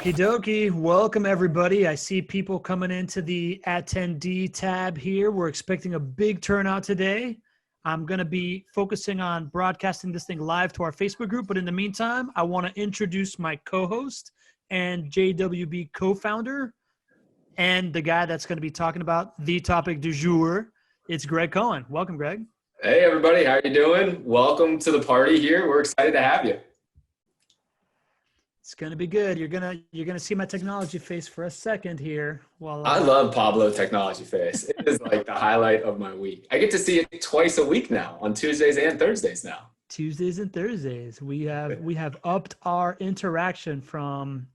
Okie dokie. Welcome, everybody. I see people coming into the attendee tab here. We're expecting a big turnout today. I'm going to be focusing on broadcasting this thing live to our Facebook group. But in the meantime, I want to introduce my co-host and JWB co-founder and the guy that's going to be talking about the topic du jour. It's Gregg Cohen. Welcome, Gregg. Hey, everybody. How are you doing? Welcome to the party here. We're excited to have you. It's gonna be good. You're gonna see my technology face for a second here. I love Pablo technology face. It is like the highlight of my week. I get to see it twice a week now, on Tuesdays and Thursdays now. Tuesdays and Thursdays. We have upped our interaction from.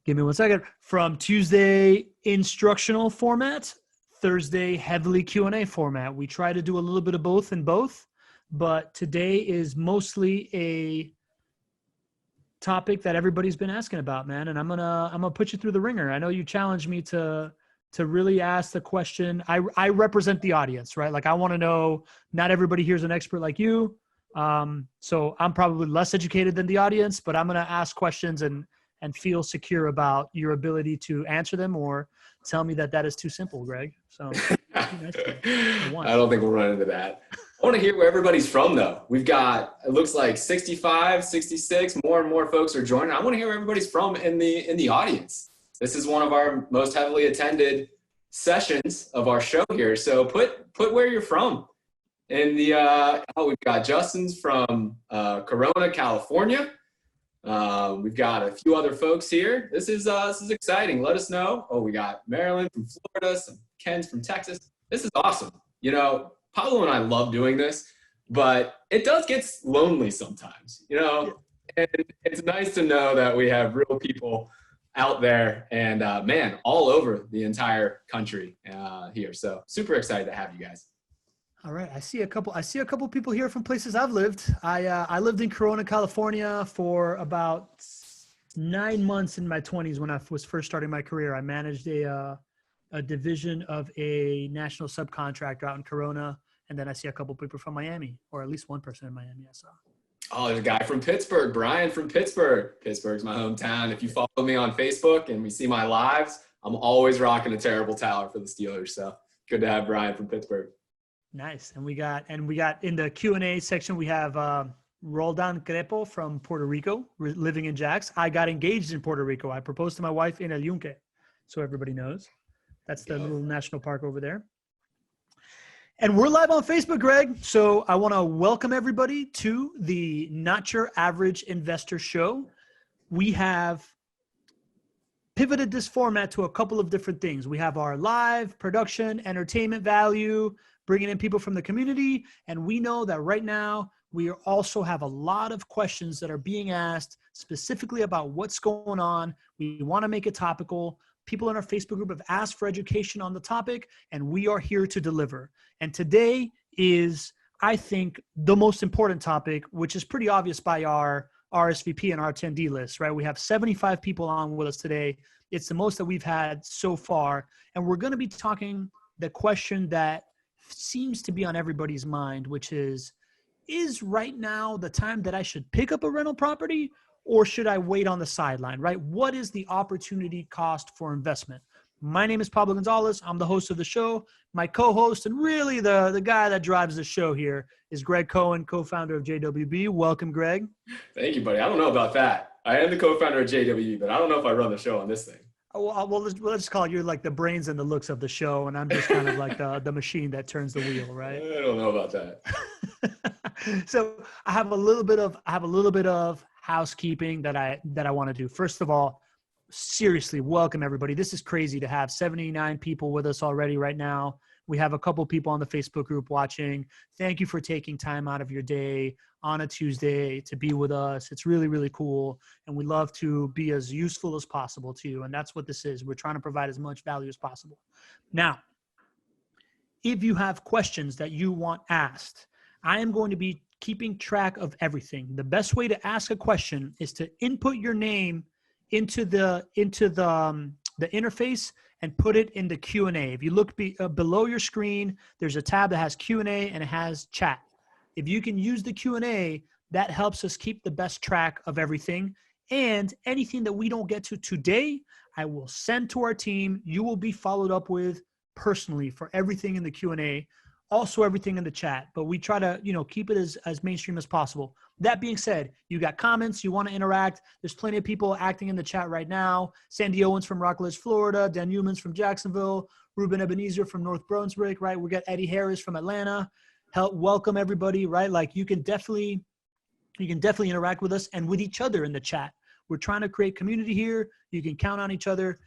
Give me 1 second. From Tuesday instructional format, Thursday heavily Q&A format. We try to do a little bit of both in both, but today is mostly a topic that everybody's been asking about, man. And I'm gonna put you through the ringer. I know you challenged me to really ask the question. I represent the audience, right? Like I want to know, not everybody here is an expert like you. So I'm probably less educated than the audience, but I'm gonna ask questions and feel secure about your ability to answer them or tell me that is too simple, Gregg. So I don't think we'll run into that. I want to hear where everybody's from, though. We've got, it looks like 65, 66, more and more folks are joining. I want to hear where everybody's from in the audience. This is one of our most heavily attended sessions of our show here. So put where you're from. In the we've got Justin's from Corona, California. We've got a few other folks here. This is exciting. Let us know. Oh, we got Maryland from Florida, some Ken's from Texas. This is awesome. You know, Pablo and I love doing this, but it does get lonely sometimes, you know, and it's nice to know that we have real people out there and man, all over the entire country here. So super excited to have you guys. All right. I see a couple people here from places I've lived. I lived in Corona, California for about 9 months in my 20s when I was first starting my career. I managed a division of a national subcontractor out in Corona. And then I see a couple people from Miami, or at least one person in Miami I saw. Oh, there's a guy from Pittsburgh, Brian from Pittsburgh. Pittsburgh's my hometown. If you follow me on Facebook and we see my lives, I'm always rocking a terrible tower for the Steelers. So good to have Brian from Pittsburgh. Nice. And we got in the Q&A section, we have Roldan Crepo from Puerto Rico, living in Jax. I got engaged in Puerto Rico. I proposed to my wife in El Yunque, so everybody knows. That's the little national park over there. And we're live on Facebook, Gregg. So I want to welcome everybody to the Not Your Average Investor Show. We have pivoted this format to a couple of different things. We have our live production, entertainment value, bringing in people from the community. And we know that right now we also have a lot of questions that are being asked specifically about what's going on. We want to make it topical. People in our Facebook group have asked for education on the topic, and we are here to deliver. And today is, I think, the most important topic, which is pretty obvious by our RSVP and our attendee list, right? We have 75 people on with us today. It's the most that we've had so far. And we're going to be talking the question that seems to be on everybody's mind, which is right now the time that I should pick up a rental property, or should I wait on the sideline, right? What is the opportunity cost for investment? My name is Pablo Gonzalez. I'm the host of the show. My co-host and really the guy that drives the show here is Gregg Cohen, co-founder of JWB. Welcome, Gregg. Thank you, buddy. I don't know about that. I am the co-founder of JWB, but I don't know if I run the show on this thing. Well, let's call it, you're like the brains and the looks of the show, and I'm just kind of like the machine that turns the wheel, right? I don't know about that. So I have a little bit of housekeeping that I want to do. First of all, seriously, welcome everybody. This is crazy to have 79 people with us already right now. We have a couple people on the Facebook group watching. Thank you for taking time out of your day on a Tuesday to be with us. It's really, really cool. And we love to be as useful as possible to you. And that's what this is. We're trying to provide as much value as possible. Now, if you have questions that you want asked, I am going to be keeping track of everything. The best way to ask a question is to input your name into the interface and put it in the Q&A. If you look below your screen, there's a tab that has Q&A and it has chat. If you can use the Q&A, that helps us keep the best track of everything. And anything that we don't get to today, I will send to our team. You will be followed up with personally for everything in the Q&A, also everything in the chat. But we try to, keep it as mainstream as possible. That being said, you got comments, you want to interact. There's plenty of people acting in the chat right now. Sandy Owens from Rockledge, Florida. Dan Humans from Jacksonville. Ruben Ebenezer from North Brunswick, right? We got Eddie Harris from Atlanta. Welcome everybody, right? Like you can definitely interact with us and with each other in the chat. We're trying to create community here. You can count on each other.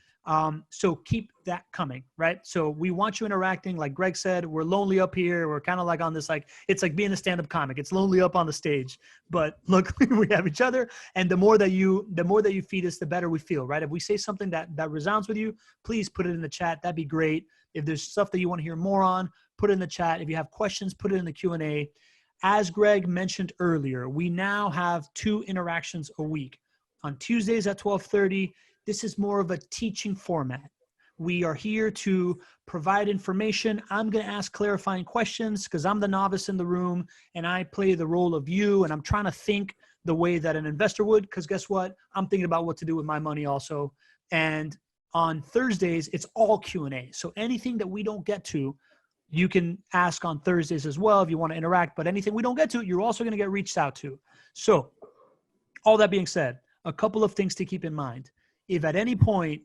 So keep that coming, right? So we want you interacting. Like Greg said, we're lonely up here. We're kind of like on this, it's like being a stand-up comic. It's lonely up on the stage, but look, we have each other. And the more that you feed us, the better we feel, right? If we say something that resounds with you, please put it in the chat. That'd be great. If there's stuff that you want to hear more on, put it in the chat. If you have questions, put it in the Q&A. As Greg mentioned earlier, we now have 2 interactions a week. On Tuesdays at 12:30, this is more of a teaching format. We are here to provide information. I'm going to ask clarifying questions because I'm the novice in the room and I play the role of you, and I'm trying to think the way that an investor would, because guess what? I'm thinking about what to do with my money also. And on Thursdays, it's all Q&A. So anything that we don't get to, you can ask on Thursdays as well if you want to interact, but anything we don't get to, you're also going to get reached out to. So all that being said, a couple of things to keep in mind. If at any point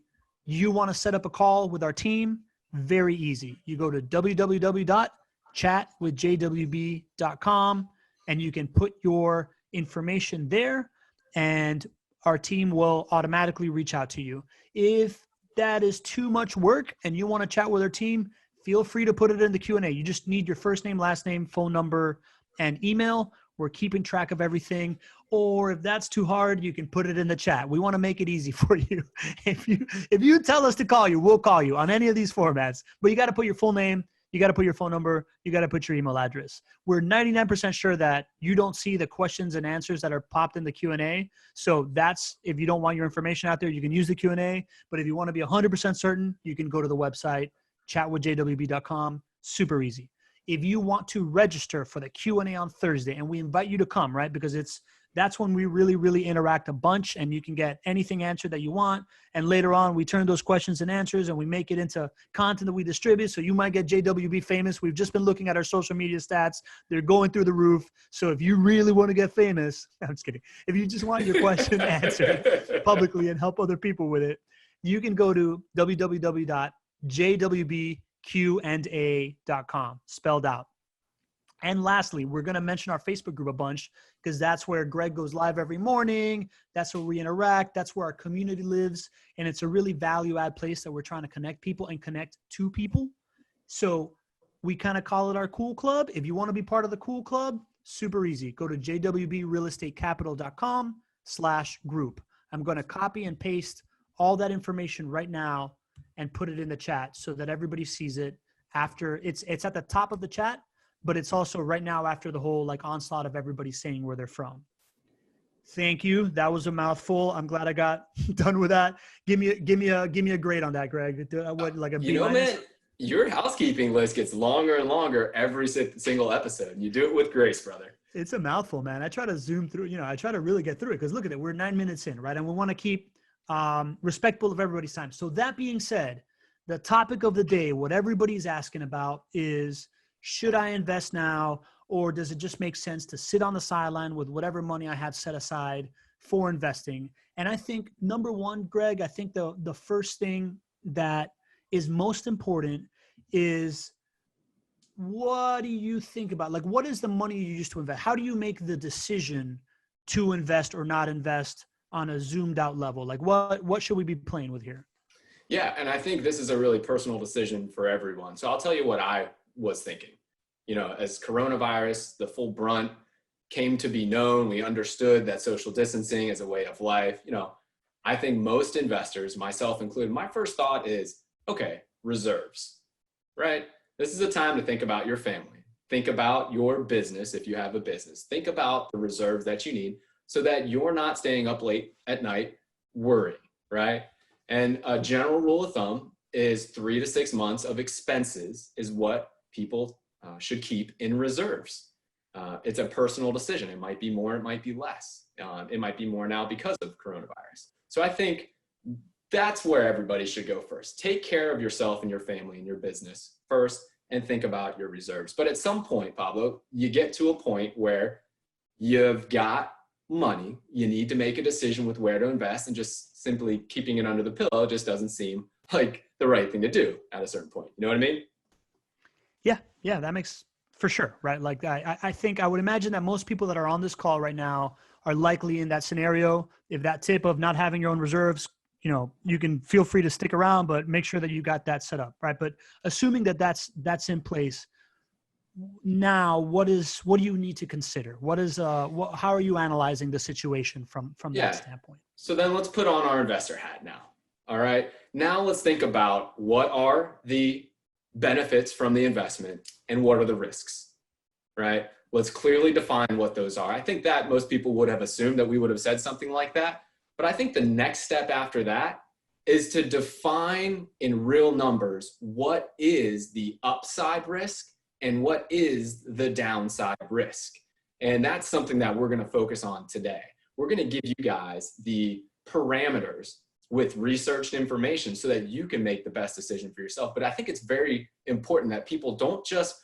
you want to set up a call with our team, very easy. You go to www.chatwithjwb.com and you can put your information there and our team will automatically reach out to you. If that is too much work and you want to chat with our team, feel free to put it in the Q&A. You just need your first name, last name, phone number, and email. We're keeping track of everything. Or if that's too hard, you can put it in the chat. We want to make it easy for you. If you tell us to call you, we'll call you on any of these formats. But you got to put your full name. You got to put your phone number. You got to put your email address. We're 99% sure that you don't see the questions and answers that are popped in the Q&A. So that's, if you don't want your information out there, you can use the Q&A. But if you want to be 100% certain, you can go to the website, chatwithjwb.com. Super easy. If you want to register for the Q&A on Thursday, and we invite you to come, right? Because that's when we really, really interact a bunch and you can get anything answered that you want. And later on, we turn those questions and answers and we make it into content that we distribute. So you might get JWB famous. We've just been looking at our social media stats. They're going through the roof. So if you really want to get famous, I'm just kidding. If you just want your question answered publicly and help other people with it, you can go to www.jwbq&a.com, spelled out. And lastly, we're going to mention our Facebook group a bunch because that's where Greg goes live every morning. That's where we interact. That's where our community lives. And it's a really value-add place that we're trying to connect people and connect to people. So we kind of call it our cool club. If you want to be part of the cool club, super easy. Go to jwbrealestatecapital.com/group. I'm going to copy and paste all that information right now and put it in the chat so that everybody sees it after. It's at the top of the chat, but it's also right now after the whole onslaught of everybody saying where they're from. Thank you. That was a mouthful. I'm glad I got done with that. Give me a grade on that, Greg. What, like a B minus? Man, your housekeeping list gets longer and longer every single episode. You do it with grace, brother. It's a mouthful, man. I try to zoom through, I try to really get through it because look at it. We're 9 minutes in, right? And we want to keep respectful of everybody's time. So that being said, the topic of the day, what everybody's asking about is, should I invest now, or does it just make sense to sit on the sideline with whatever money I have set aside for investing? And I think number one, Greg, I think the first thing that is most important is, what do you think about? What is the money you use to invest? How do you make the decision to invest or not invest on a zoomed out level? What should we be playing with here? Yeah, and I think this is a really personal decision for everyone. So I'll tell you what I was thinking. As coronavirus, the full brunt came to be known, we understood that social distancing is a way of life. I think most investors, myself included, my first thought is, okay, reserves, right? This is a time to think about your family. Think about your business if you have a business. Think about the reserves that you need so that you're not staying up late at night worrying, right? And a general rule of thumb is 3 to 6 months of expenses is what people should keep in reserves. It's a personal decision. It might be more, it might be less. It might be more now because of coronavirus. So I think that's where everybody should go first. Take care of yourself and your family and your business first, and think about your reserves. But at some point, Pablo, you get to a point where you've got money, you need to make a decision with where to invest, and just simply keeping it under the pillow just doesn't seem like the right thing to do at a certain point. You know what I mean? Yeah, that makes for sure, right? Like I think I would imagine that most people that are on this call right now are likely in that scenario. If that tip of not having your own reserves, you can feel free to stick around, but make sure that you got that set up, right? But assuming that that's in place now, what do you need to consider? How are you analyzing the situation from that standpoint? So then let's put on our investor hat now. All right. Now let's think about what are the benefits from the investment and what are the risks, right? Let's clearly define what those are. I think that most people would have assumed that we would have said something like that. But I think the next step after that is to define in real numbers what is the upside risk and what is the downside risk. And that's something that we're going to focus on today. We're going to give you guys the parameters with researched information so that you can make the best decision for yourself. But I think it's very important that people don't just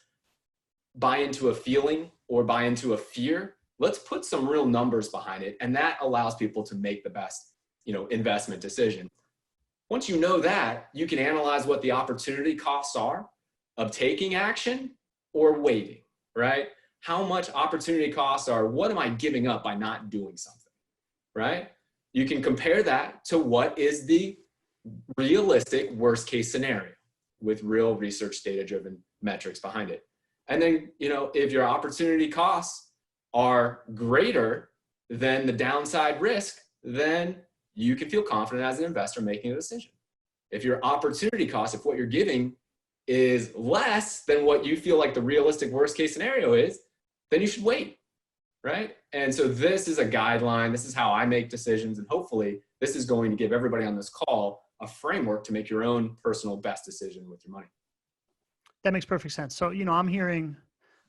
buy into a feeling or buy into a fear. Let's put some real numbers behind it. And that allows people to make the best, investment decision. Once you know that, you can analyze what the opportunity costs are of taking action or waiting, right? How much opportunity costs are, what am I giving up by not doing something, right? You can compare that to what is the realistic worst case scenario with real research data-driven metrics behind it. And then, if your opportunity costs are greater than the downside risk, then you can feel confident as an investor making a decision. If your opportunity cost, if what you're giving is less than what you feel like the realistic worst case scenario is, then you should wait, right? And so this is a guideline. This is how I make decisions. And hopefully this is going to give everybody on this call a framework to make your own personal best decision with your money. That makes perfect sense. So, I'm hearing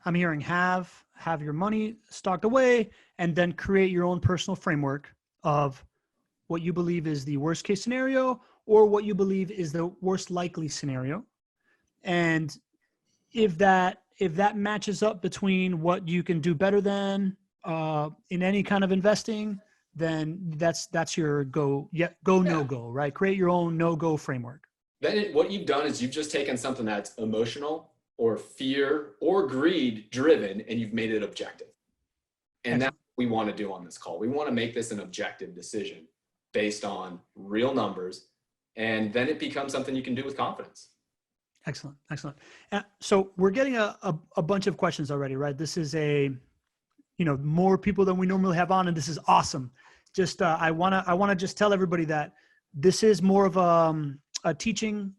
have your money stocked away, and then create your own personal framework of what you believe is the worst case scenario or what you believe is the worst likely scenario. And if that matches up between what you can do better than in any kind of investing, then that's your no-go, right? Create your own no-go framework. Then what you've done is you've just taken something that's emotional or fear or greed driven, and you've made it objective. And that's what we want to do on this call. We want to make this an objective decision based on real numbers, and then it becomes something you can do with confidence. Excellent. So we're getting a bunch of questions already, right? This is more people than we normally have on, and this is awesome. Just I want to just tell everybody that this is more of a teaching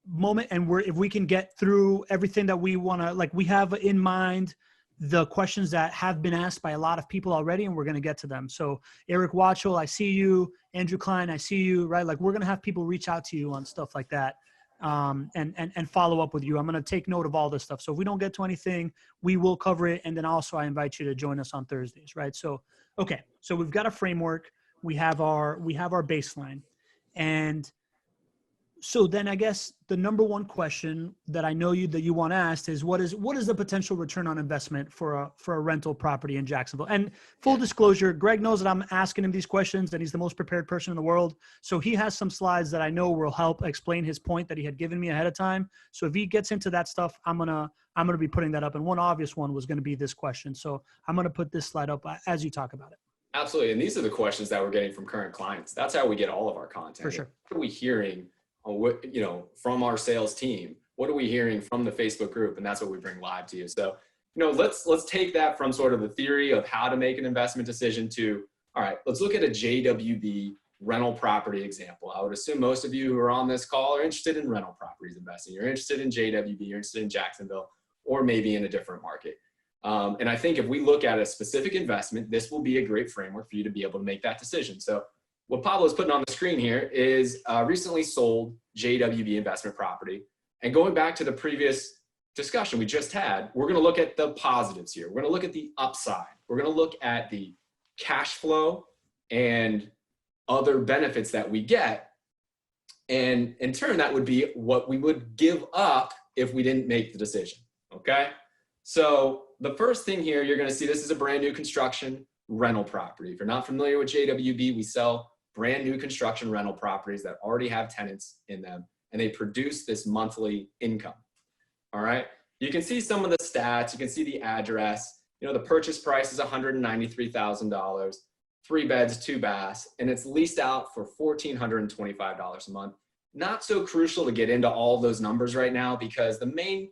moment, and if we can get through everything that we want to, we have in mind the questions that have been asked by a lot of people already, and we're going to get to them. So Eric Watchell, I see you. Andrew Klein, I see you, right? We're going to have people reach out to you on stuff like that. And follow up with you. I'm going to take note of all this stuff. So if we don't get to anything, we will cover it. And then also I invite you to join us on Thursdays, right? So, okay. So we've got a framework. We have our baseline. And so then I guess the number one question that I know that you want asked is what is the potential return on investment for a rental property in Jacksonville? And full disclosure, Greg knows that I'm asking him these questions, and he's the most prepared person in the world. So he has some slides that I know will help explain his point that he had given me ahead of time. So if he gets into that stuff, I'm gonna be putting that up. And one obvious one was going to be this question. So I'm going to put this slide up as you talk about it. Absolutely. And these are the questions that we're getting from current clients. That's how we get all of our content. For sure. What are we hearing from our sales team? What are we hearing from the Facebook group? And that's what we bring live to you. So, let's take that from sort of the theory of how to make an investment decision to, all right, let's look at a JWB rental property example. I would assume most of you who are on this call are interested in rental properties investing. You're interested in JWB, you're interested in Jacksonville, or maybe in a different market. And I think if we look at a specific investment, this will be a great framework for you to be able to make that decision. So what Pablo is putting on the screen here is a recently sold JWB investment property. And going back to the previous discussion we just had, we're going to look at the positives here. We're going to look at the upside. We're going to look at the cash flow and other benefits that we get. And in turn, that would be what we would give up if we didn't make the decision. Okay. So the first thing here, you're going to see this is a brand new construction rental property. If you're not familiar with JWB, we sell brand new construction rental properties that already have tenants in them, and they produce this monthly income. All right. You can see some of the stats. You can see the address. You know, the purchase price is $193,000, 3 beds, 2 baths, and it's leased out for $1,425 a month. Not so crucial to get into all of those numbers right now, because the main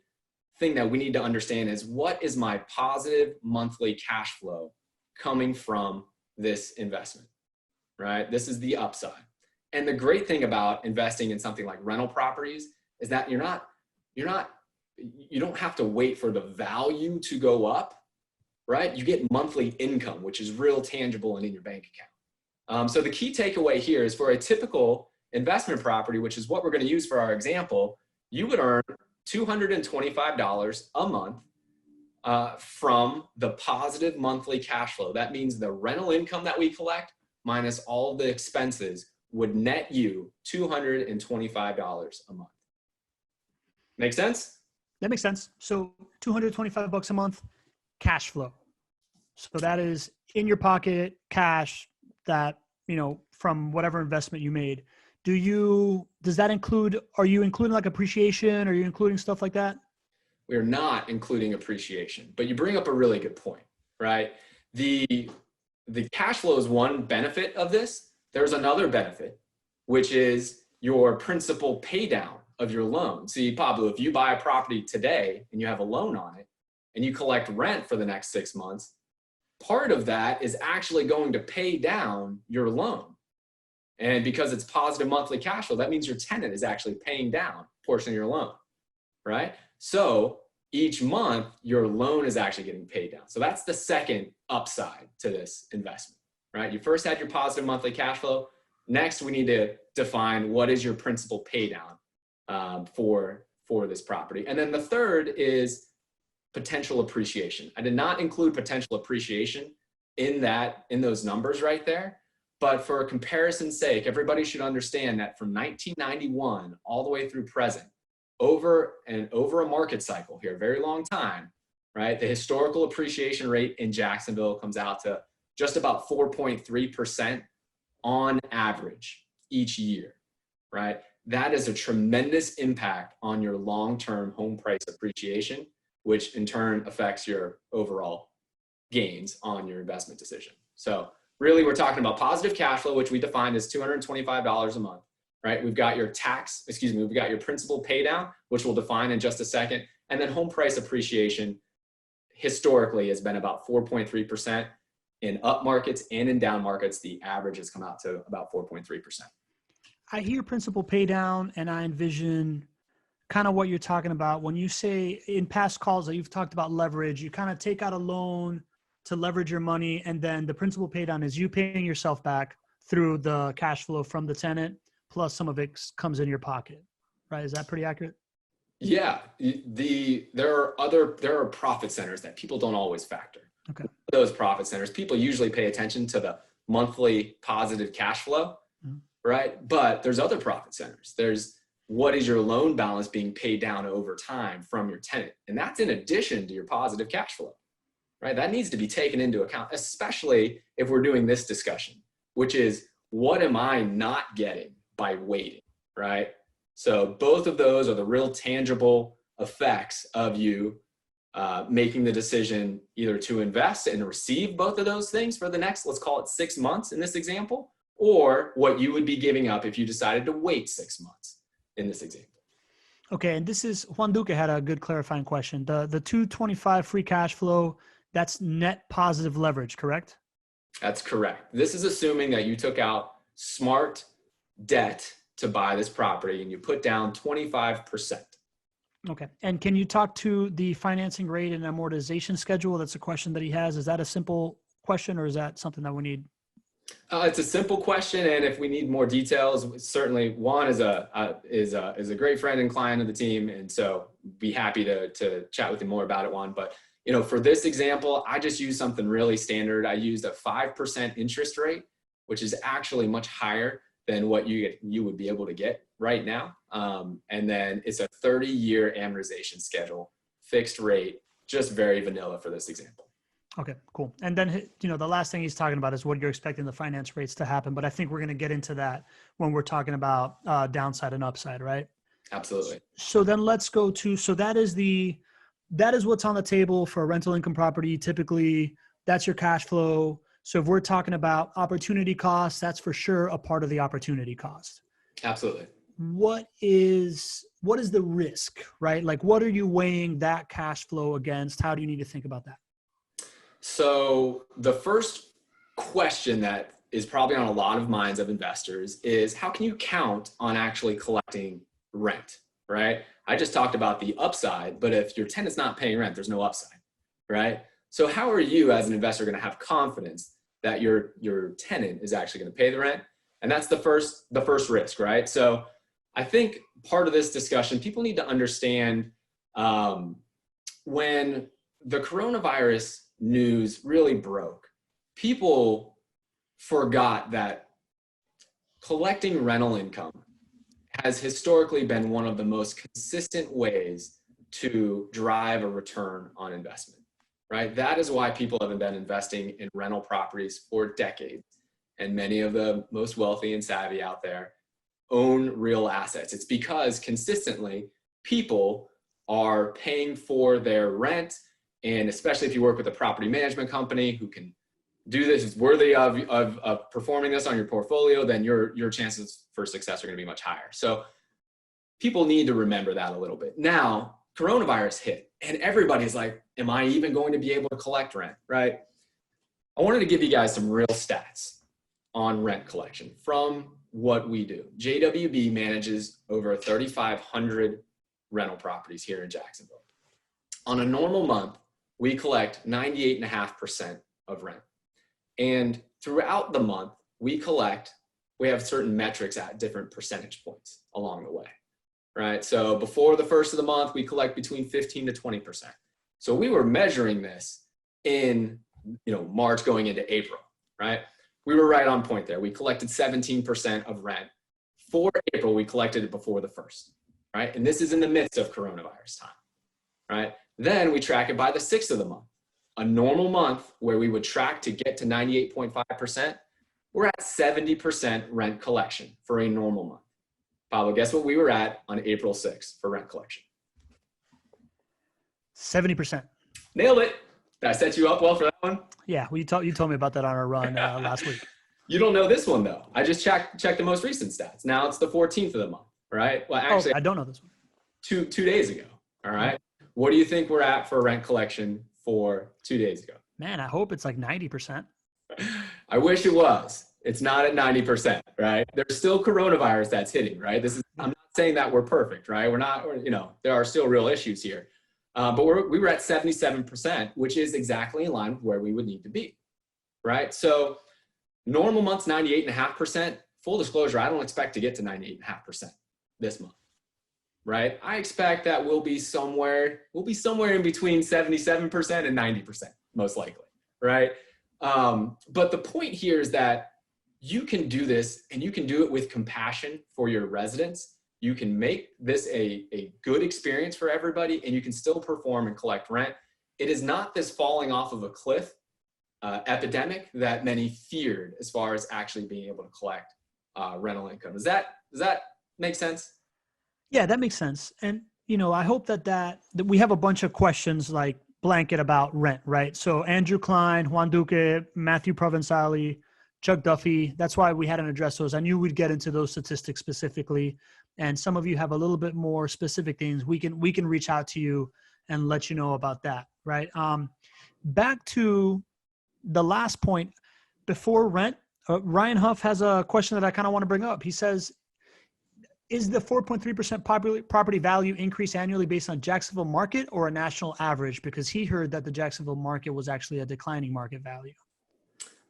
thing that we need to understand is, what is my positive monthly cash flow coming from this investment, right? This is the upside. And the great thing about investing in something like rental properties is that you don't have to wait for the value to go up, right? You get monthly income, which is real tangible and in your bank account. So the key takeaway here is, for a typical investment property, which is what we're going to use for our example, you would earn $225 a month from the positive monthly cash flow. That means the rental income that we collect minus all of the expenses would net you $225 a month. Make sense? That makes sense. So $225 a month cash flow. So that is in your pocket cash that, you know, from whatever investment you made. Does that include, are you including like appreciation? Are you including stuff like that? We're not including appreciation, but you bring up a really good point, right? The cash flow is one benefit of this. There's another benefit, which is your principal pay down of your loan. See, Pablo, if you buy a property today and you have a loan on it and you collect rent for the next 6 months, part of that is actually going to pay down your loan. And because it's positive monthly cash flow, that means your tenant is actually paying down a portion of your loan, right? So each month, your loan is actually getting paid down. So that's the second upside to this investment, right? You first had your positive monthly cash flow. Next, we need to define what is your principal pay down for this property. And then the third is potential appreciation. I did not include potential appreciation in those numbers right there. But for comparison's sake, everybody should understand that from 1991 all the way through present, over a market cycle here, a very long time, right? The historical appreciation rate in Jacksonville comes out to just about 4.3% on average each year, right? That is a tremendous impact on your long-term home price appreciation, which in turn affects your overall gains on your investment decision. So really, we're talking about positive cash flow, which we defined as $225 a month, right? We've got your we've got your principal pay down, which we'll define in just a second. And then home price appreciation historically has been about 4.3%. In up markets and in down markets, the average has come out to about 4.3%. I hear principal pay down and I envision kind of what you're talking about. When you say in past calls that you've talked about leverage, you kind of take out a loan to leverage your money, and then the principal pay down is you paying yourself back through the cash flow from the tenant, plus some of it comes in your pocket, right? Is that pretty accurate? Yeah, there are profit centers that people don't always factor. Okay. Those profit centers, people usually pay attention to the monthly positive cash flow, right? But there's other profit centers. There's what is your loan balance being paid down over time from your tenant, and that's in addition to your positive cash flow. Right? That needs to be taken into account, especially if we're doing this discussion, which is, what am I not getting by waiting, right? So both of those are the real tangible effects of you making the decision either to invest and receive both of those things for the next, let's call it 6 months in this example, or what you would be giving up if you decided to wait 6 months in this example. Okay, and this is, Juan Duque had a good clarifying question. The 225 free cash flow, that's net positive leverage, correct? That's correct. This is assuming that you took out smart debt to buy this property and you put down 25%. Okay. And can you talk to the financing rate and amortization schedule? That's a question that he has. Is that a simple question, or is that something that we need? It's a simple question, and if we need more details, certainly Juan is a great friend and client of the team, and so be happy to chat with you more about it, Juan. But for this example, I just used something really standard. I used a 5% interest rate, which is actually much higher than what you would be able to get right now. And then it's a 30-year amortization schedule, fixed rate, just very vanilla for this example. Okay, cool. And then, the last thing he's talking about is what you're expecting the finance rates to happen. But I think we're going to get into that when we're talking about downside and upside, right? Absolutely. So then let's go to, that is what's on the table for a rental income property. Typically, that's your cash flow. So if we're talking about opportunity costs, that's for sure a part of the opportunity cost. Absolutely. What is the risk, right? Like, what are you weighing that cash flow against? How do you need to think about that? So the first question that is probably on a lot of minds of investors is, how can you count on actually collecting rent, right? I just talked about the upside, but if your tenant's not paying rent, there's no upside, right? So how are you as an investor going to have confidence that your tenant is actually going to pay the rent? And that's the first risk, right? So I think part of this discussion, people need to understand when the coronavirus news really broke, people forgot that collecting rental income has historically been one of the most consistent ways to drive a return on investment, right? That is why people have been investing in rental properties for decades. And many of the most wealthy and savvy out there own real assets. It's because consistently people are paying for their rent. And especially if you work with a property management company who can do this, is worthy of performing this on your portfolio, then your chances for success are going to be much higher. So people need to remember that a little bit. Now, coronavirus hit and everybody's like, am I even going to be able to collect rent, right? I wanted to give you guys some real stats on rent collection from what we do. JWB manages over 3,500 rental properties here in Jacksonville. On a normal month, we collect 98.5% of rent. And throughout the month, we have certain metrics at different percentage points along the way, right? So before the first of the month, we collect between 15 to 20%. So we were measuring this in March going into April, right? We were right on point there. We collected 17% of rent. For April, we collected it before the first, right? And this is in the midst of coronavirus time, right? Then we track it by the 6th of the month. A normal month where we would track to get to 98.5%, we're at 70% rent collection for a normal month. Pablo, guess what we were at on April 6th for rent collection? 70%. Nailed it. Did I set you up well for that one? Yeah, well, you told me about that on our run last week. You don't know this one though. I just checked the most recent stats. Now it's the 14th of the month, right? Well, actually, I don't know this one. Two days ago, all right? What do you think we're at for rent collection for 2 days ago? Man, I hope it's like 90%. I wish it was. It's not at 90%, right? There's still coronavirus that's hitting, right? I'm not saying that we're perfect, right? There are still real issues here. But we were at 77%, which is exactly in line with where we would need to be, right? So normal month's 98.5%. Full disclosure, I don't expect to get to 98.5% this month. Right? I expect that we'll be somewhere in between 77% and 90%, most likely, right? But the point here is that you can do this and you can do it with compassion for your residents. You can make this a good experience for everybody and you can still perform and collect rent. It is not this falling off of a cliff epidemic that many feared as far as actually being able to collect rental income. Does that make sense? Yeah, that makes sense. And, I hope that we have a bunch of questions like blanket about rent, right? So Andrew Klein, Juan Duque, Matthew Provenzali, Chuck Duffy, that's why we hadn't addressed those. I knew we'd get into those statistics specifically. And some of you have a little bit more specific things. We can reach out to you and let you know about that, right? Back to the last point before rent, Ryan Huff has a question that I kind of want to bring up. He says, is the 4.3% property value increase annually based on Jacksonville market or a national average? Because he heard that the Jacksonville market was actually a declining market value.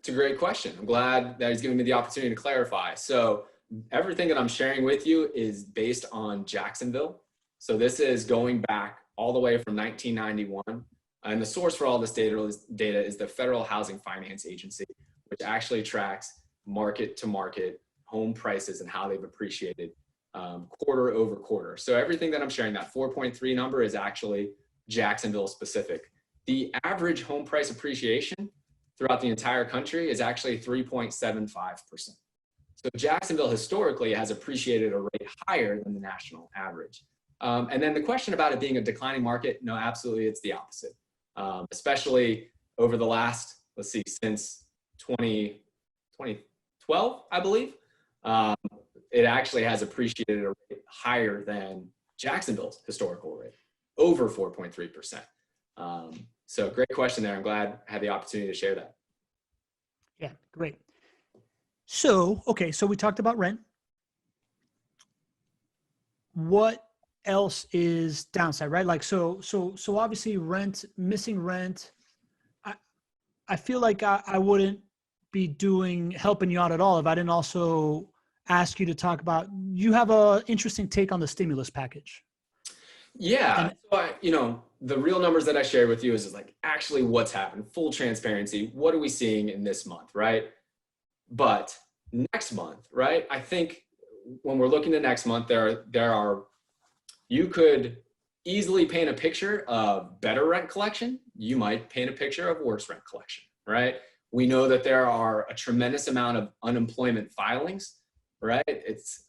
It's a great question. I'm glad that he's giving me the opportunity to clarify. So everything that I'm sharing with you is based on Jacksonville. So this is going back all the way from 1991. And the source for all this data is the Federal Housing Finance Agency, which actually tracks market to market home prices and how they've appreciated quarter over quarter. So everything that I'm sharing, that 4.3 number is actually Jacksonville specific. The average home price appreciation throughout the entire country is actually 3.75%. So Jacksonville historically has appreciated a rate higher than the national average. And then the question about it being a declining market, no, absolutely, it's the opposite. Especially over the last, let's see, since 2012, I believe, it actually has appreciated a rate higher than Jacksonville's historical rate, over 4.3%. So great question there. I'm glad I had the opportunity to share that. Yeah, great. So, okay, so we talked about rent. What else is downside, right? Like, so obviously rent, missing rent. I feel like I wouldn't be helping you out at all if I didn't also ask you to talk about, you have a interesting take on the stimulus package. Yeah. So the real numbers that I shared with you is like actually what's happened, full transparency. What are we seeing in this month, right? But next month, right? I think when we're looking to next month, you could easily paint a picture of better rent collection. You might paint a picture of worse rent collection, right? We know that there are a tremendous amount of unemployment filings, right?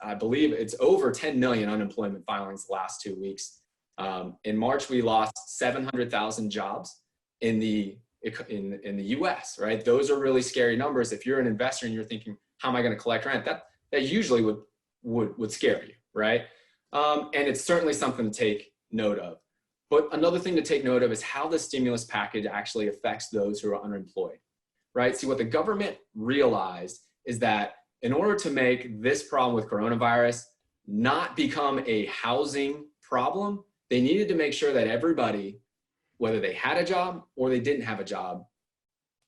I believe it's over 10 million unemployment filings the last 2 weeks. In March, we lost 700,000 jobs in the US, right? Those are really scary numbers. If you're an investor and you're thinking, how am I going to collect rent? That usually would scare you, right? And it's certainly something to take note of. But another thing to take note of is how the stimulus package actually affects those who are unemployed, right? See, what the government realized is that in order to make this problem with coronavirus not become a housing problem, they needed to make sure that everybody, whether they had a job or they didn't have a job,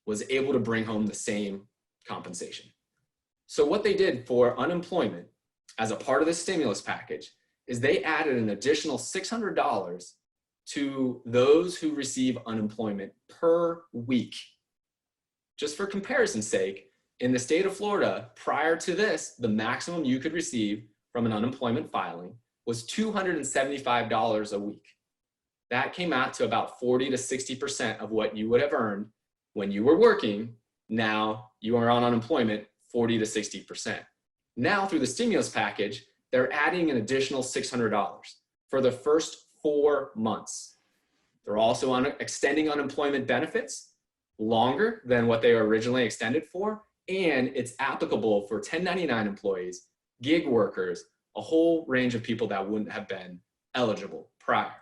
was able to bring home the same compensation. So what they did for unemployment as a part of the stimulus package is they added an additional $600 to those who receive unemployment per week. Just for comparison's sake, in the state of Florida, prior to this, the maximum you could receive from an unemployment filing was $275 a week. That came out to about 40 to 60% of what you would have earned when you were working. Now you are on unemployment, 40 to 60%. Now through the stimulus package, they're adding an additional $600 for the first 4 months. They're also extending unemployment benefits longer than what they were originally extended for. And it's applicable for 1099 employees, gig workers, a whole range of people that wouldn't have been eligible prior.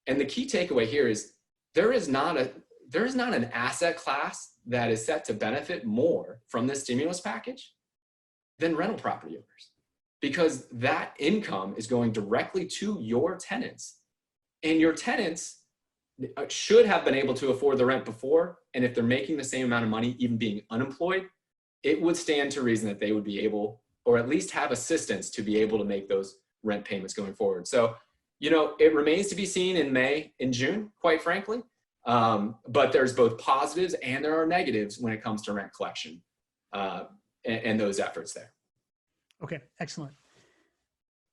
And the key takeaway here is there is not an asset class that is set to benefit more from this stimulus package than rental property owners, because that income is going directly to your tenants, and your tenants should have been able to afford the rent before. And if they're making the same amount of money, even being unemployed, it would stand to reason that they would be able, or at least have assistance to be able to make those rent payments going forward. So, it remains to be seen in June, quite frankly. But there's both positives and there are negatives when it comes to rent collection and those efforts there. Okay, excellent.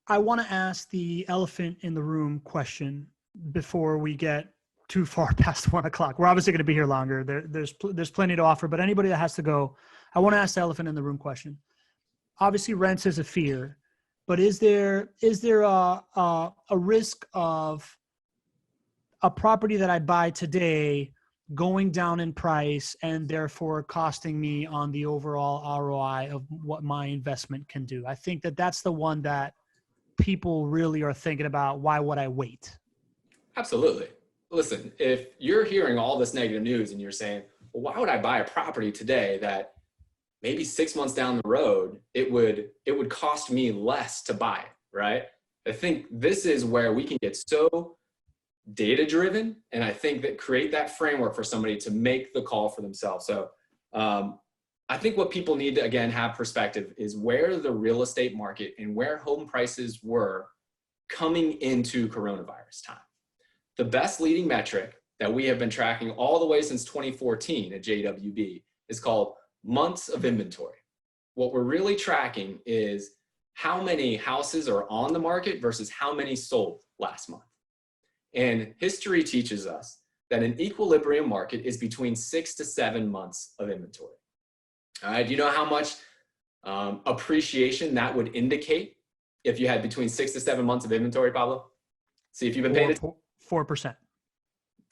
I want to ask the elephant in the room question before we get too far past 1 o'clock. We're obviously going to be here longer. There's plenty to offer, but anybody that has to go, I want to ask the elephant in the room question. Obviously, rents is a fear, but is there a risk of a property that I buy today going down in price and therefore costing me on the overall ROI of what my investment can do? I think that's the one that people really are thinking about. Why would I wait? Absolutely. Listen, if you're hearing all this negative news and you're saying, well, why would I buy a property today that maybe 6 months down the road, it would cost me less to buy it, right? I think this is where we can get so data driven, and I think that create that framework for somebody to make the call for themselves. So I think what people need to, again, have perspective is where the real estate market and where home prices were coming into coronavirus time. The best leading metric that we have been tracking all the way since 2014 at JWB is called months of inventory. What we're really tracking is how many houses are on the market versus how many sold last month. And history teaches us that an equilibrium market is between 6 to 7 months of inventory. All right, do you know how much appreciation that would indicate if you had between 6 to 7 months of inventory, Pablo? See if you've been paying attention. 4%,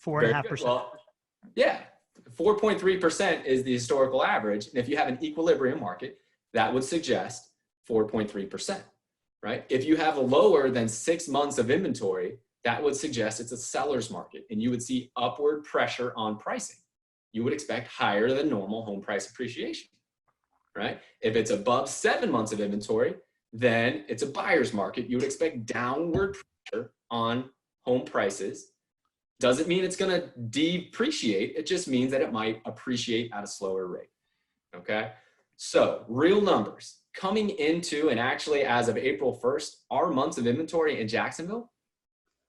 4.5%. Well, yeah, 4.3% is the historical average. And if you have an equilibrium market, that would suggest 4.3%, right? If you have a lower than 6 months of inventory, that would suggest it's a seller's market and you would see upward pressure on pricing. You would expect higher than normal home price appreciation, right? If it's above 7 months of inventory, then it's a buyer's market. You would expect downward pressure on home prices. Doesn't mean it's going to depreciate. It just means that it might appreciate at a slower rate, okay? So real numbers coming into, and actually as of April 1st, our months of inventory in Jacksonville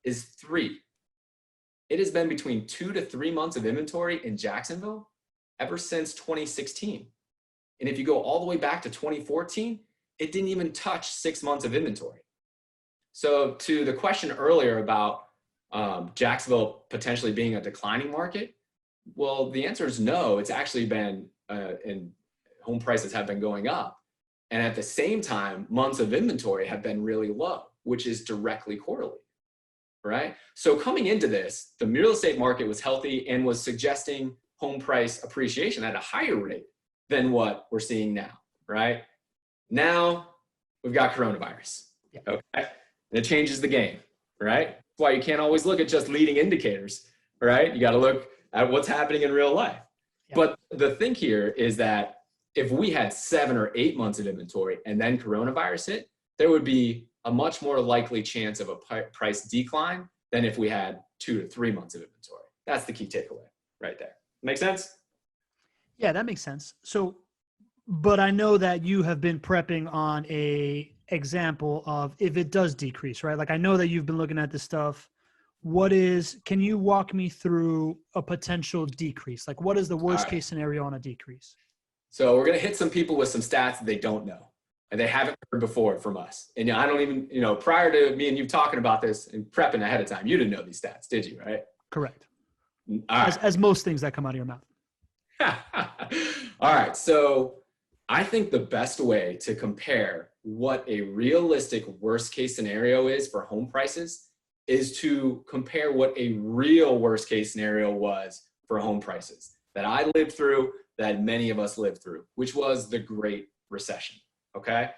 is 3. It has been between 2 to 3 months of inventory in Jacksonville ever since 2016. And if you go all the way back to 2014, it didn't even touch 6 months of inventory. So to the question earlier about Jacksonville potentially being a declining market, well, the answer is no. It's actually been, and home prices have been going up. And at the same time, months of inventory have been really low, which is directly correlated. Right? So coming into this, the real estate market was healthy and was suggesting home price appreciation at a higher rate than what we're seeing now, right? Now we've got coronavirus, okay? And it changes the game, right? That's why you can't always look at just leading indicators, right? You got to look at what's happening in real life. Yep. But the thing here is that if we had 7 or 8 months of inventory and then coronavirus hit, there would be a much more likely chance of a price decline than if we had 2 to 3 months of inventory. That's the key takeaway right there. Make sense? Yeah, that makes sense. So, but I know that you have been prepping on a example of if it does decrease, right? Like I know that you've been looking at this stuff. Can you walk me through a potential decrease? Like what is the worst case scenario on a decrease? So we're going to hit some people with some stats that they don't know. And they haven't heard before from us. And I don't even, prior to me and you talking about this and prepping ahead of time, you didn't know these stats, did you, right? Correct. Right. As most things that come out of your mouth. All right. So I think the best way to compare what a realistic worst case scenario is for home prices is to compare what a real worst case scenario was for home prices that I lived through, that many of us lived through, which was the Great Recession. Okay.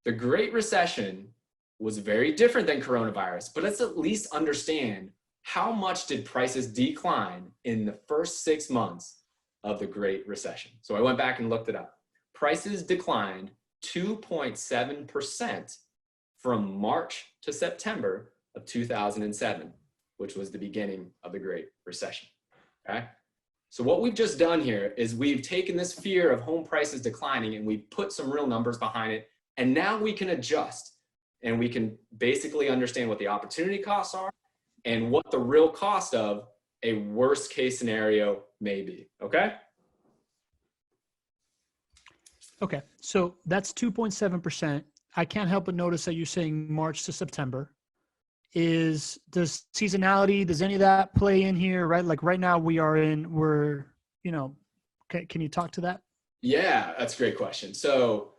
The Great Recession was very different than coronavirus, but let's at least understand how much did prices decline in the first 6 months of the Great Recession. So I went back and looked it up. Prices declined 2.7% from March to September of 2007, which was the beginning of the Great Recession. Okay. So what we've just done here is we've taken this fear of home prices declining and we've put some real numbers behind it. And now we can adjust and we can basically understand what the opportunity costs are and what the real cost of a worst case scenario may be. Okay. Okay. So that's 2.7%. I can't help but notice that you're saying March to September. Does seasonality, does any of that play in here, right? Like right now can you talk to that? Yeah, that's a great question. So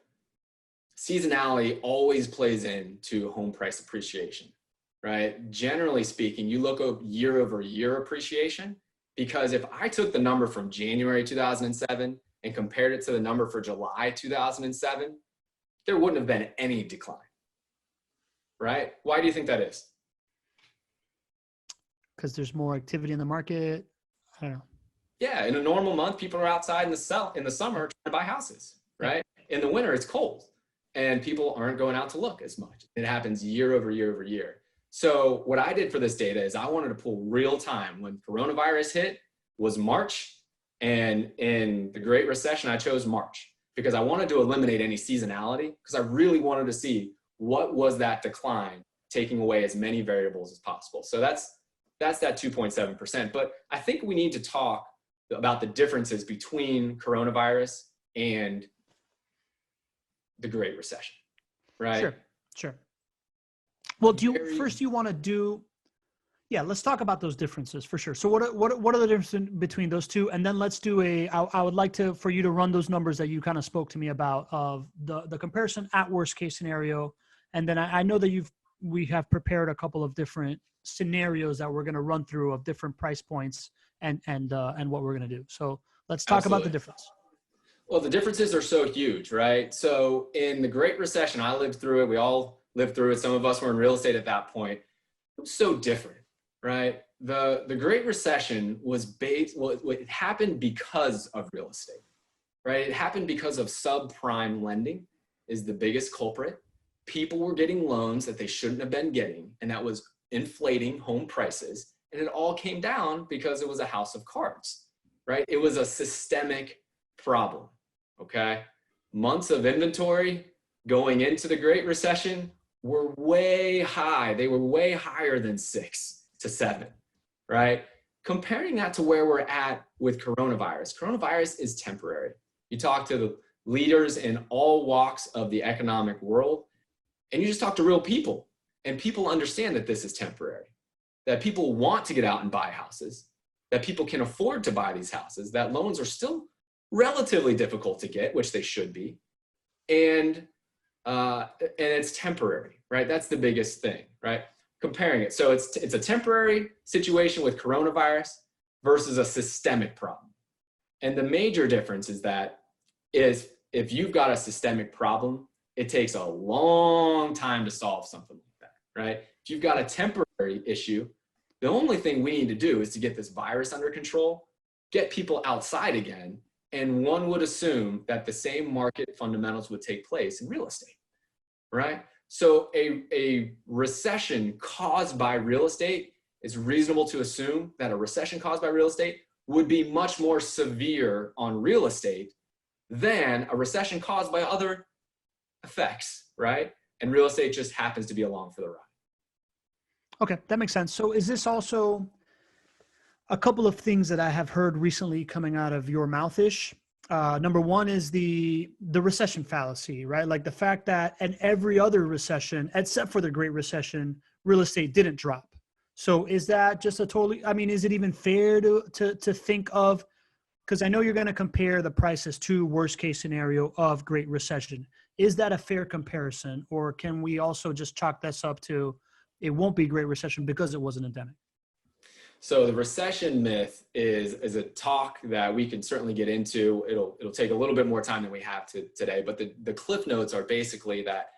seasonality always plays into home price appreciation, right? Generally speaking, you look at year over year appreciation, because if I took the number from January 2007 and compared it to the number for July 2007, there wouldn't have been any decline, right? Why do you think that is? Because there's more activity in the market. I don't know. Yeah, in a normal month, people are outside in the summer trying to buy houses, right? In the winter, it's cold and people aren't going out to look as much. It happens year over year over year. So what I did for this data is I wanted to pull real time when coronavirus hit was March And in the Great Recession, I chose March because I wanted to eliminate any seasonality, because I really wanted to see what was that decline taking away as many variables as possible. So that's that 2.7%. But I think we need to talk about the differences between coronavirus and the Great Recession, right? Sure. Well, do you want to do, yeah, let's talk about those differences for sure. So what are the differences between those two? And then let's do I would like for you to run those numbers that you kind of spoke to me about of the comparison at worst case scenario. And then I know that we have prepared a couple of different scenarios that we're going to run through of different price points and what we're going to do. So let's talk about the difference. Well, the differences are so huge, right? So in the Great Recession, I lived through it. We all lived through it. Some of us were in real estate at that point. It was so different, right? The Great Recession was it happened because of real estate, right? It happened because of subprime lending is the biggest culprit. People were getting loans that they shouldn't have been getting, and that was inflating home prices. And it all came down because it was a house of cards, right? It was a systemic problem, okay? Months of inventory going into the Great Recession were way high. They were way higher than 6 to 7, right? Comparing that to where we're at with coronavirus is temporary. You talk to the leaders in all walks of the economic world, and you just talk to real people, and people understand that this is temporary, that people want to get out and buy houses, that people can afford to buy these houses, that loans are still relatively difficult to get, which they should be, and it's temporary, right? That's the biggest thing, right? Comparing it. So it's a temporary situation with coronavirus versus a systemic problem. And the major difference is that if you've got a systemic problem, it takes a long time to solve something like that, right? If you've got a temporary issue, the only thing we need to do is to get this virus under control, get people outside again, and one would assume that the same market fundamentals would take place in real estate, right? So a recession caused by real estate, it's reasonable to assume that a recession caused by real estate would be much more severe on real estate than a recession caused by other effects, right? And real estate just happens to be along for the ride. Okay, that makes sense. So is this also a couple of things that I have heard recently coming out of your mouth-ish? Number one is the recession fallacy, right? Like the fact that in every other recession, except for the Great Recession, real estate didn't drop. So is that just is it even fair to think of, because I know you're going to compare the prices to worst case scenario of Great Recession. Is that a fair comparison, or can we also just chalk this up to it won't be Great Recession because it was an endemic? So the recession myth is a talk that we can certainly get into. It'll take a little bit more time than we have today, but the cliff notes are basically that,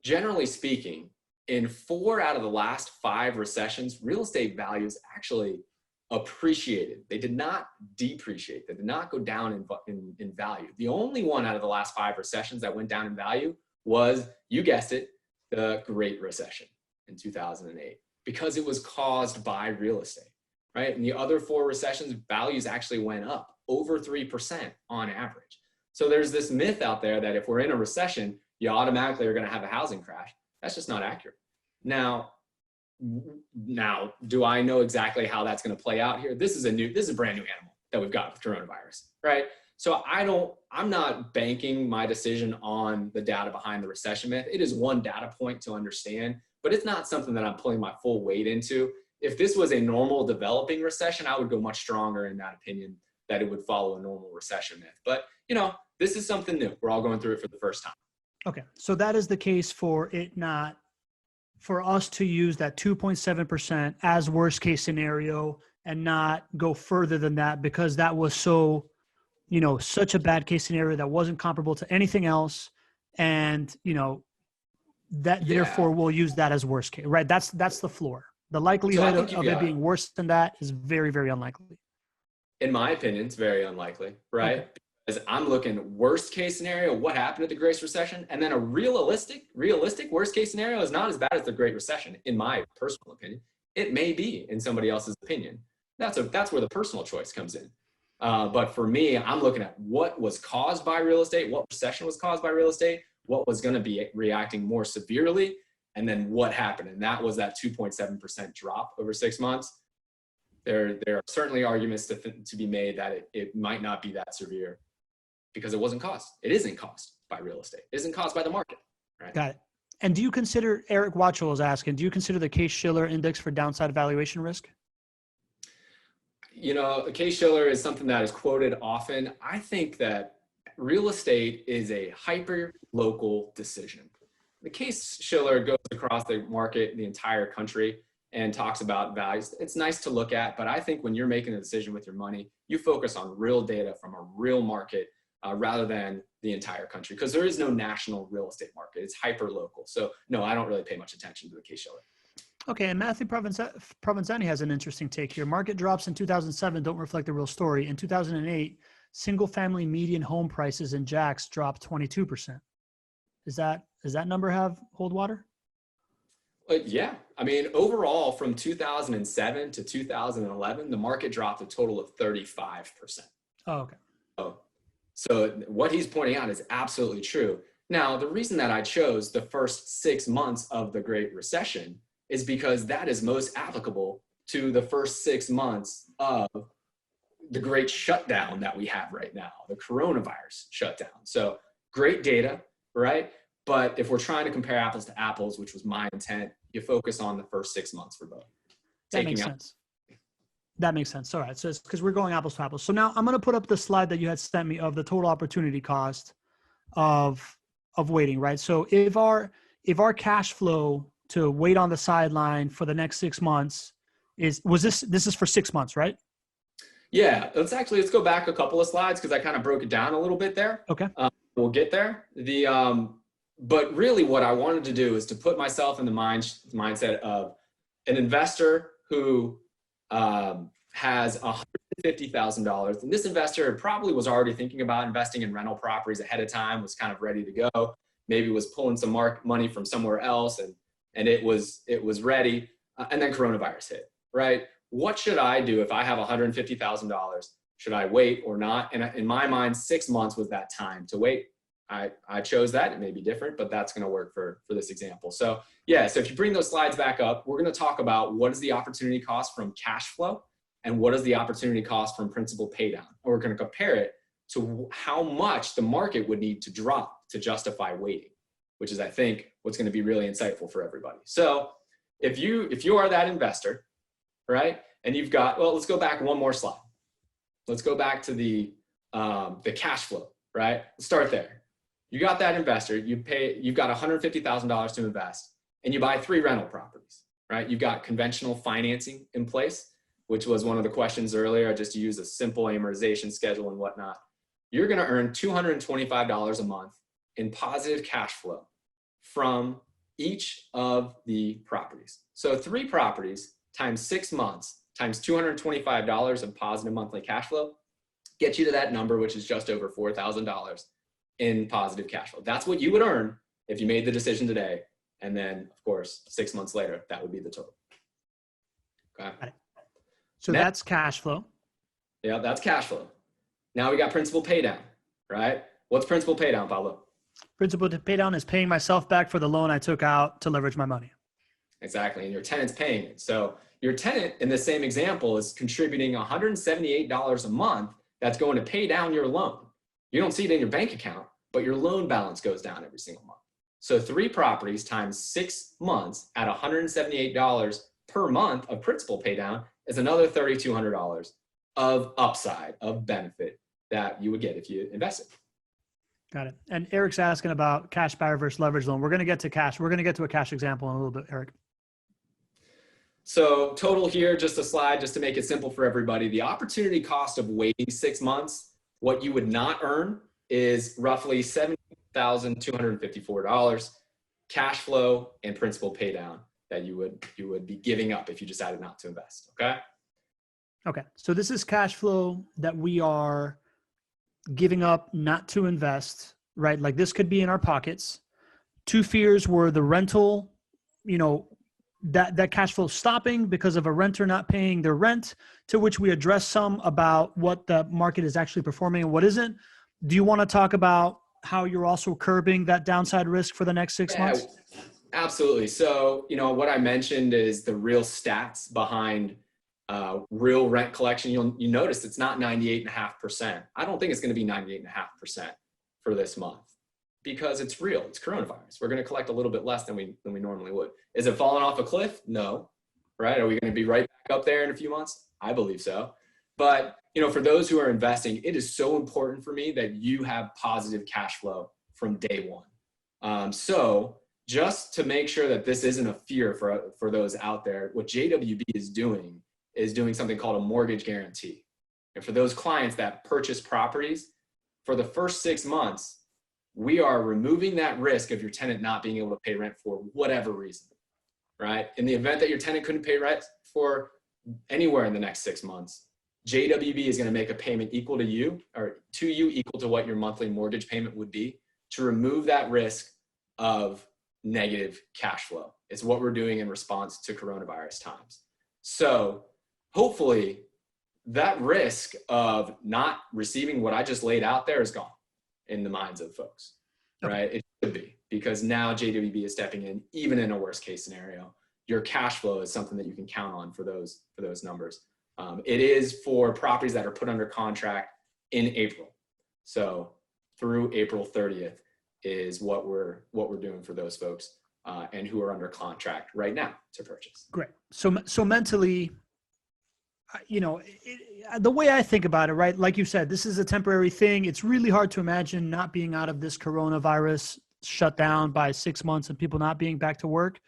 generally speaking, in 4 out of the last 5 recessions, real estate values actually appreciated. They did not depreciate. They did not go down in value. The only one out of the last 5 recessions that went down in value was, you guessed it, the Great Recession in 2008, because it was caused by real estate, right? And the other 4 recessions, values actually went up over 3% on average. So there's this myth out there that if we're in a recession, you automatically are going to have a housing crash. That's just not accurate. Now, do I know exactly how that's going to play out here? This is a brand new animal that we've got with coronavirus, right? So I'm not banking my decision on the data behind the recession myth. It is one data point to understand, but it's not something that I'm putting my full weight into. If this was a normal developing recession, I would go much stronger in that opinion that it would follow a normal recession myth. But, this is something new. We're all going through it for the first time. Okay. So that is the case for us to use that 2.7% as worst case scenario and not go further than that, because that was such a bad case scenario that wasn't comparable to anything else. And, therefore we'll use that as worst case, right? That's the floor. The likelihood of it being worse than that is very, very unlikely. In my opinion, it's very unlikely, right? Okay. Because I'm looking worst case scenario, what happened at the Great Recession, and then a realistic worst case scenario is not as bad as the Great Recession, in my personal opinion. It may be in somebody else's opinion. That's where the personal choice comes in. But for me, I'm looking at what was caused by real estate, what recession was caused by real estate, what was going to be reacting more severely, and then what happened. And that was that 2.7% drop over 6 months. There are certainly arguments to be made that it might not be that severe because it wasn't caused. It isn't caused by real estate. It isn't caused by the market. Right? Got it. And do you consider, Eric Watchell is asking, do you consider the Case-Shiller index for downside valuation risk? You know, Case-Shiller is something that is quoted often. I think that real estate is a hyper-local decision. The Case-Shiller goes across the market, the entire country, and talks about values. It's nice to look at, but I think when you're making a decision with your money, you focus on real data from a real market rather than the entire country, because there is no national real estate market. It's hyper-local. So no, I don't really pay much attention to the Case-Shiller. Okay, and Matthew Provenzani has an interesting take here. Market drops in 2007 don't reflect the real story. In 2008, single-family median home prices in Jax dropped 22%. Does that number hold water? Yeah, I mean, overall from 2007 to 2011, the market dropped a total of 35%. Oh, okay. So what he's pointing out is absolutely true. Now, the reason that I chose the first 6 months of the Great Recession is because that is most applicable to the first 6 months of the great shutdown that we have right now, the coronavirus shutdown. So great data, right? But if we're trying to compare apples to apples, which was my intent, you focus on the first 6 months for both. That makes sense. That makes sense. All right. So it's because we're going apples to apples. So now I'm going to put up the slide that you had sent me of the total opportunity cost of waiting, right? So if our cash flow to wait on the sideline for the next 6 months this is for 6 months, right? Yeah, let's go back a couple of slides because I kind of broke it down a little bit there. Okay. We'll get there. But really what I wanted to do is to put myself in the mindset of an investor who has $150,000. And this investor probably was already thinking about investing in rental properties ahead of time, was kind of ready to go, maybe was pulling some money from somewhere else and it was ready. And then coronavirus hit, right? What should I do if I have $150,000? Should I wait or not? And in my mind, 6 months was that time to wait. I chose that. It may be different, but that's going to work for this example. So yeah, so if you bring those slides back up, we're going to talk about what is the opportunity cost from cash flow and what is the opportunity cost from principal pay down. And we're going to compare it to how much the market would need to drop to justify waiting, which is, I think, what's going to be really insightful for everybody. So if you are that investor, right, and you've got, well, let's go back one more slide. Let's go back to the cash flow, right? Let's start there. You got that investor, you've got $150,000 to invest, and you buy 3 rental properties, right? You've got conventional financing in place, which was one of the questions earlier, just to use a simple amortization schedule and whatnot. You're going to earn $225 a month in positive cash flow from each of the properties. So 3 properties times 6 months times $225 of positive monthly cash flow gets you to that number, which is just over $4,000 in positive cash flow. That's what you would earn if you made the decision today. And then, of course, 6 months later, that would be the total. Okay. So that's cash flow. Yeah, that's cash flow. Now we got principal pay down, right? What's principal pay down, Pablo? Principal pay down is paying myself back for the loan I took out to leverage my money. Exactly. And your tenant's paying it. So your tenant in the same example is contributing $178 a month that's going to pay down your loan. You don't see it in your bank account, but your loan balance goes down every single month. So 3 properties times 6 months at $178 per month of principal pay down is another $3,200 of upside, of benefit that you would get if you invested. Got it. And Eric's asking about cash buyer versus leverage loan. We're going to get to cash. We're going to get to a cash example in a little bit, Eric. So total here, just a slide, just to make it simple for everybody. The opportunity cost of waiting 6 months, what you would not earn is roughly $70,254 cash flow and principal pay down that you would be giving up if you decided not to invest. Okay. Okay. So this is cash flow that we are giving up not to invest, right? Like this could be in our pockets. 2 fears were the rental, that cash flow stopping because of a renter not paying their rent, to which we address some about what the market is actually performing and what isn't. Do you want to talk about how you're also curbing that downside risk for the next 6 months? Absolutely. So, what I mentioned is the real stats behind real rent collection. You notice it's not 98.5%. I don't think it's going to be 98.5% for this month because it's real. It's coronavirus. We're going to collect a little bit less than we normally would. Is it falling off a cliff? No. Right? Are we going to be right back up there in a few months? I believe so. But, for those who are investing, it is so important for me that you have positive cash flow from day one. So just to make sure that this isn't a fear for those out there, what JWB is doing something called a mortgage guarantee. And for those clients that purchase properties, for the first 6 months, we are removing that risk of your tenant not being able to pay rent for whatever reason, right? In the event that your tenant couldn't pay rent for anywhere in the next 6 months, JWB is going to make a payment equal to you equal to what your monthly mortgage payment would be to remove that risk of negative cash flow. It's what we're doing in response to coronavirus times. So hopefully that risk of not receiving what I just laid out there is gone in the minds of folks, right? It should be, because now JWB is stepping in, even in a worst case scenario. Your cash flow is something that you can count on for those numbers. It is for properties that are put under contract in April. So through April 30th is what we're doing for those folks and who are under contract right now to purchase. Great. So mentally, the way I think about it, right? Like you said, this is a temporary thing. It's really hard to imagine not being out of this coronavirus shut down by 6 months and people not being back to work.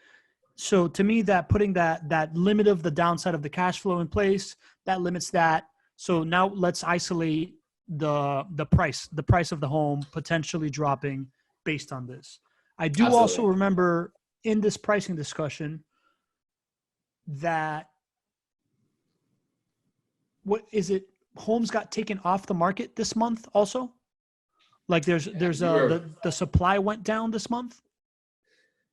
So to me, that putting that limit of the downside of the cash flow in place, that limits that. So now let's isolate the price of the home potentially dropping based on this. I do Absolutely. Also remember in this pricing discussion that homes got taken off the market this month also? Like the supply went down this month?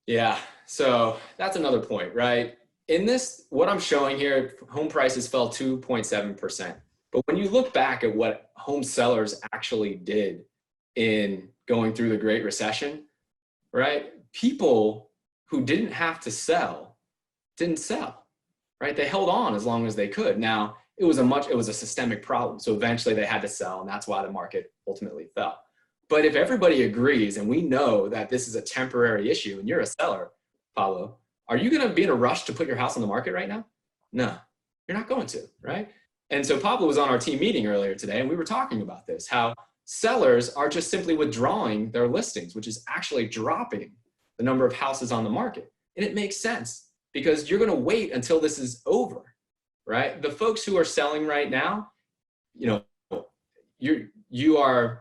Yeah. So that's another point, right? In this, what I'm showing here, home prices fell 2.7%. But when you look back at what home sellers actually did in going through the Great Recession, right? People who didn't have to sell didn't sell, right? They held on as long as they could. Now, it was a systemic problem. So eventually they had to sell, and that's why the market ultimately fell. But if everybody agrees, and we know that this is a temporary issue, and you're a seller, Pablo, are you going to be in a rush to put your house on the market right now? No, you're not going to, right? And so Pablo was on our team meeting earlier today, and we were talking about this, how sellers are just simply withdrawing their listings, which is actually dropping the number of houses on the market. And it makes sense because you're going to wait until this is over, right? The folks who are selling right now, you are,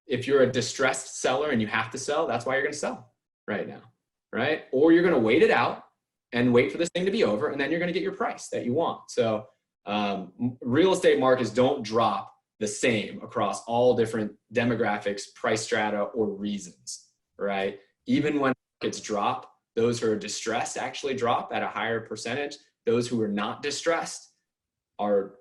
if you're a distressed seller and you have to sell, that's why you're going to sell right now, right? Or you're going to wait it out and wait for this thing to be over, and then you're going to get your price that you want. So real estate markets don't drop the same across all different demographics, price strata, or reasons, right? Even when markets drop, those who are distressed actually drop at a higher percentage. Those who are not distressed are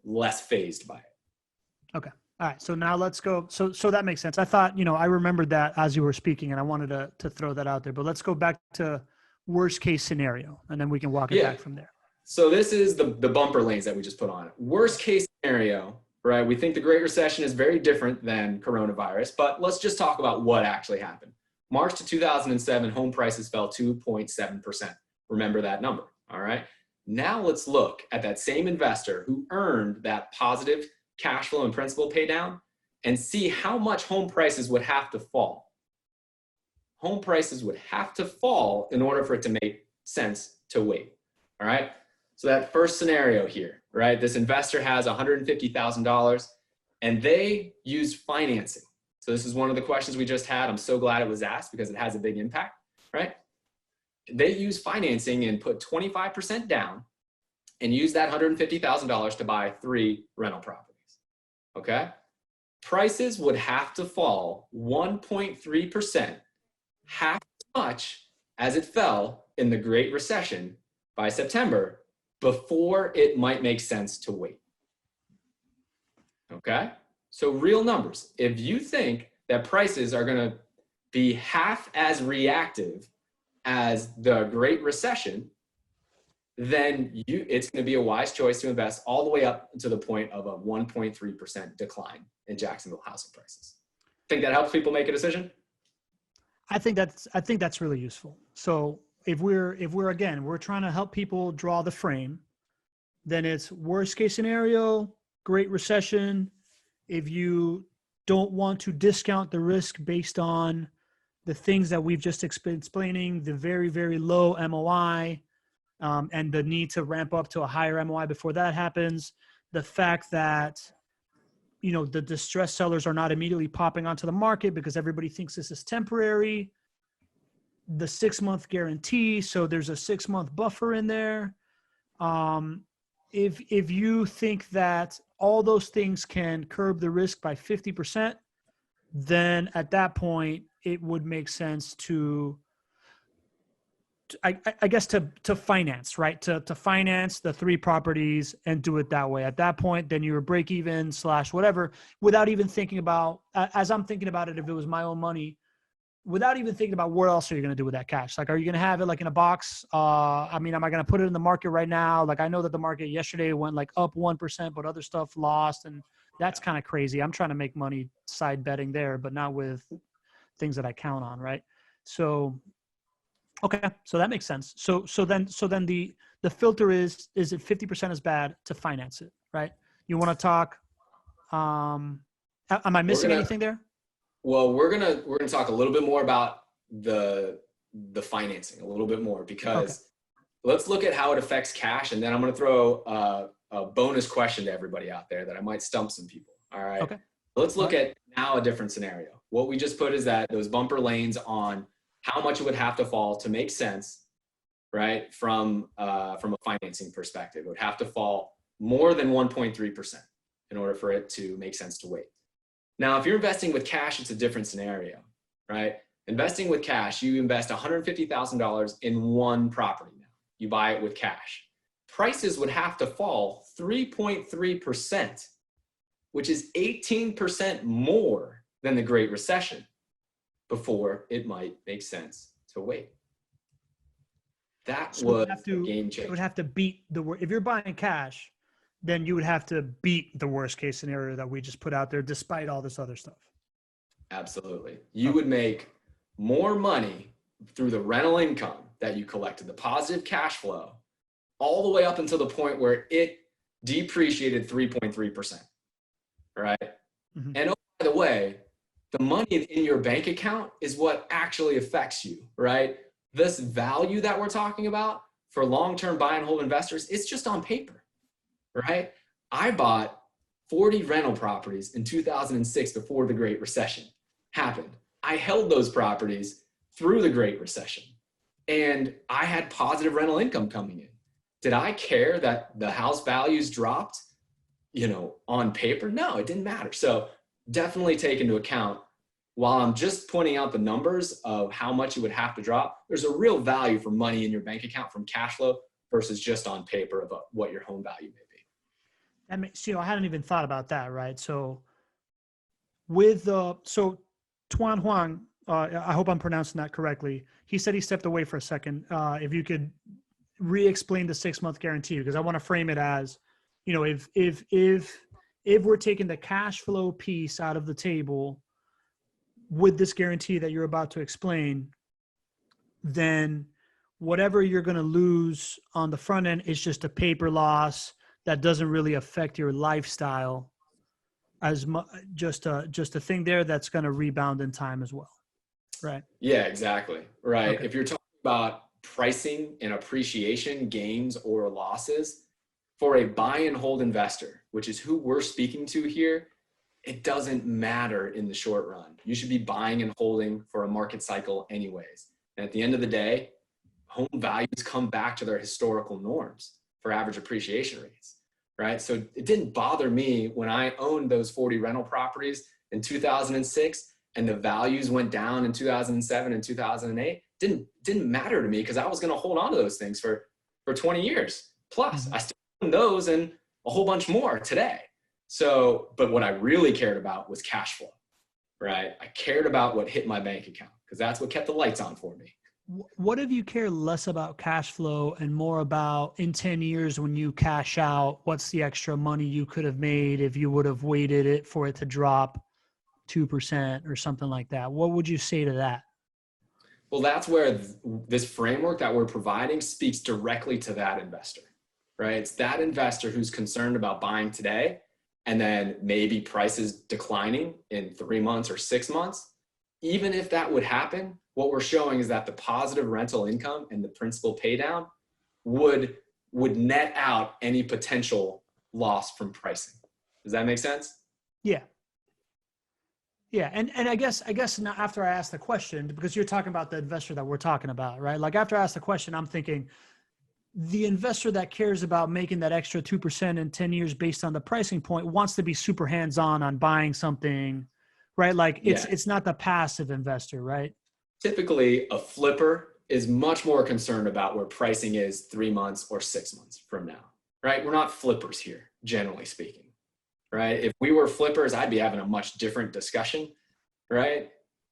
less phased by it. Okay. All right. So now let's go. So that makes sense. I thought, I remembered that as you were speaking, and I wanted to throw that out there, but let's go back to worst case scenario, and then we can walk it back from there. So this is the bumper lanes that we just put on. Worst case scenario, right? We think the Great Recession is very different than coronavirus, but let's just talk about what actually happened. March to 2007, home prices fell 2.7%. Remember that number, all right? Now let's look at that same investor who earned that positive cash flow and principal pay down and see how much home prices would have to fall. Home prices would have to fall in order for it to make sense to wait, all right? So that first scenario here, right? This investor has $150,000 and they use financing. So this is one of the questions we just had. I'm so glad it was asked because it has a big impact, right? They use financing and put 25% down and use that $150,000 to buy 3 rental properties, okay? Prices would have to fall 1.3%, half as much as it fell in the Great Recession by September before it might make sense to wait. Okay? So real numbers. If you think that prices are going to be half as reactive as the Great Recession, then it's going to be a wise choice to invest all the way up to the point of a 1.3% decline in Jacksonville housing prices. Think that helps people make a decision? I think that's really useful. So if we're trying to help people draw the frame, then it's worst case scenario, Great Recession. If you don't want to discount the risk based on the things that we've just explaining, the very, very low MOI, and the need to ramp up to a higher MOI before that happens, the fact that, you know, the distressed sellers are not immediately popping onto the market because everybody thinks this is temporary, the 6-month guarantee, so there's a 6-month buffer in there. If you think that all those things can curb the risk by 50%, then at that point it would make sense to I guess to finance, right? To finance the 3 properties and do it that way. At that point, then you're break even / whatever, without even thinking about, as I'm thinking about it, if it was my own money, without even thinking about what else are you going to do with that cash? Like, are you going to have it like in a box? I mean, am I going to put it in the market right now? Like, I know that the market yesterday went like up 1%, but other stuff lost. And that's kind of crazy. I'm trying to make money side betting there, but not with things that I count on. Right. So, okay. So that makes sense. So then the filter is it 50% is bad to finance it, right? You want to talk, am I missing anything there? Well, we're gonna talk a little bit more about the financing a little bit more, because let's look at how it affects cash, and then I'm gonna throw a bonus question to everybody out there that I might stump some people. All right. Okay. Let's look at now a different scenario. What we just put is that those bumper lanes on how much it would have to fall to make sense, right? From a financing perspective, it would have to fall more than 1.3% in order for it to make sense to wait. Now, if you're investing with cash, it's a different scenario, right? Investing with cash, you invest $150,000 in one property now. You buy it with cash. Prices would have to fall 3.3%, which is 18% more than the Great Recession, before it might make sense to wait. That was a game changer. It would have to beat if you're buying cash, then you would have to beat the worst case scenario that we just put out there, despite all this other stuff. Absolutely. You would make more money through the rental income that you collected, the positive cash flow, all the way up until the point where it depreciated 3.3%, right? Mm-hmm. And oh, by the way, the money in your bank account is what actually affects you, right? This value that we're talking about for long-term buy and hold investors, it's just on paper, right? I bought 40 rental properties in 2006 before the Great Recession happened. I held those properties through the Great Recession, and I had positive rental income coming in. Did I care that the house values dropped, on paper? No, it didn't matter. So definitely take into account, while I'm just pointing out the numbers of how much it would have to drop, there's a real value for money in your bank account from cash flow versus just on paper of what your home value may be. That makes, I hadn't even thought about that, right? So Tuan Huang, I hope I'm pronouncing that correctly. He said he stepped away for a second. If you could re-explain the 6-month guarantee, because I want to frame it as, if we're taking the cash flow piece out of the table with this guarantee that you're about to explain, then whatever you're going to lose on the front end is just a paper loss that doesn't really affect your lifestyle as much, just a thing there that's going to rebound in time as well. Right. Yeah, exactly. Right. Okay. If you're talking about pricing and appreciation gains or losses for a buy and hold investor, which is who we're speaking to here, it doesn't matter in the short run. You should be buying and holding for a market cycle anyways. And at the end of the day, home values come back to their historical norms for average appreciation rates, right? So it didn't bother me when I owned those 40 rental properties in 2006 and the values went down in 2007 and 2008. didn't matter to me because I was going to hold on to those things for 20 years. Plus, I still own those and a whole bunch more today. So, but what I really cared about was cash flow, right? I cared about what hit my bank account because that's what kept the lights on for me. What if you care less about cash flow and more about in 10 years when you cash out, what's the extra money you could have made if you would have waited it for it to drop 2% or something like that? What would you say to that? Well, that's where this framework that we're providing speaks directly to that investor, right? It's that investor who's concerned about buying today and then maybe prices declining in 3 months or 6 months. Even if that would happen, what we're showing is that the positive rental income and the principal pay down would net out any potential loss from pricing. Does that make sense? Yeah. Yeah. And I guess now after I asked the question, because you're talking about the investor that we're talking about, right? Like after I asked the question, I'm thinking the investor that cares about making that extra 2% in 10 years based on the pricing point wants to be super hands-on on buying something, right? Like it's not the passive investor, right? Typically a flipper is much more concerned about where pricing is 3 months or 6 months from now, right? We're not flippers here, generally speaking. Right? If we were flippers, I'd be having a much different discussion, right?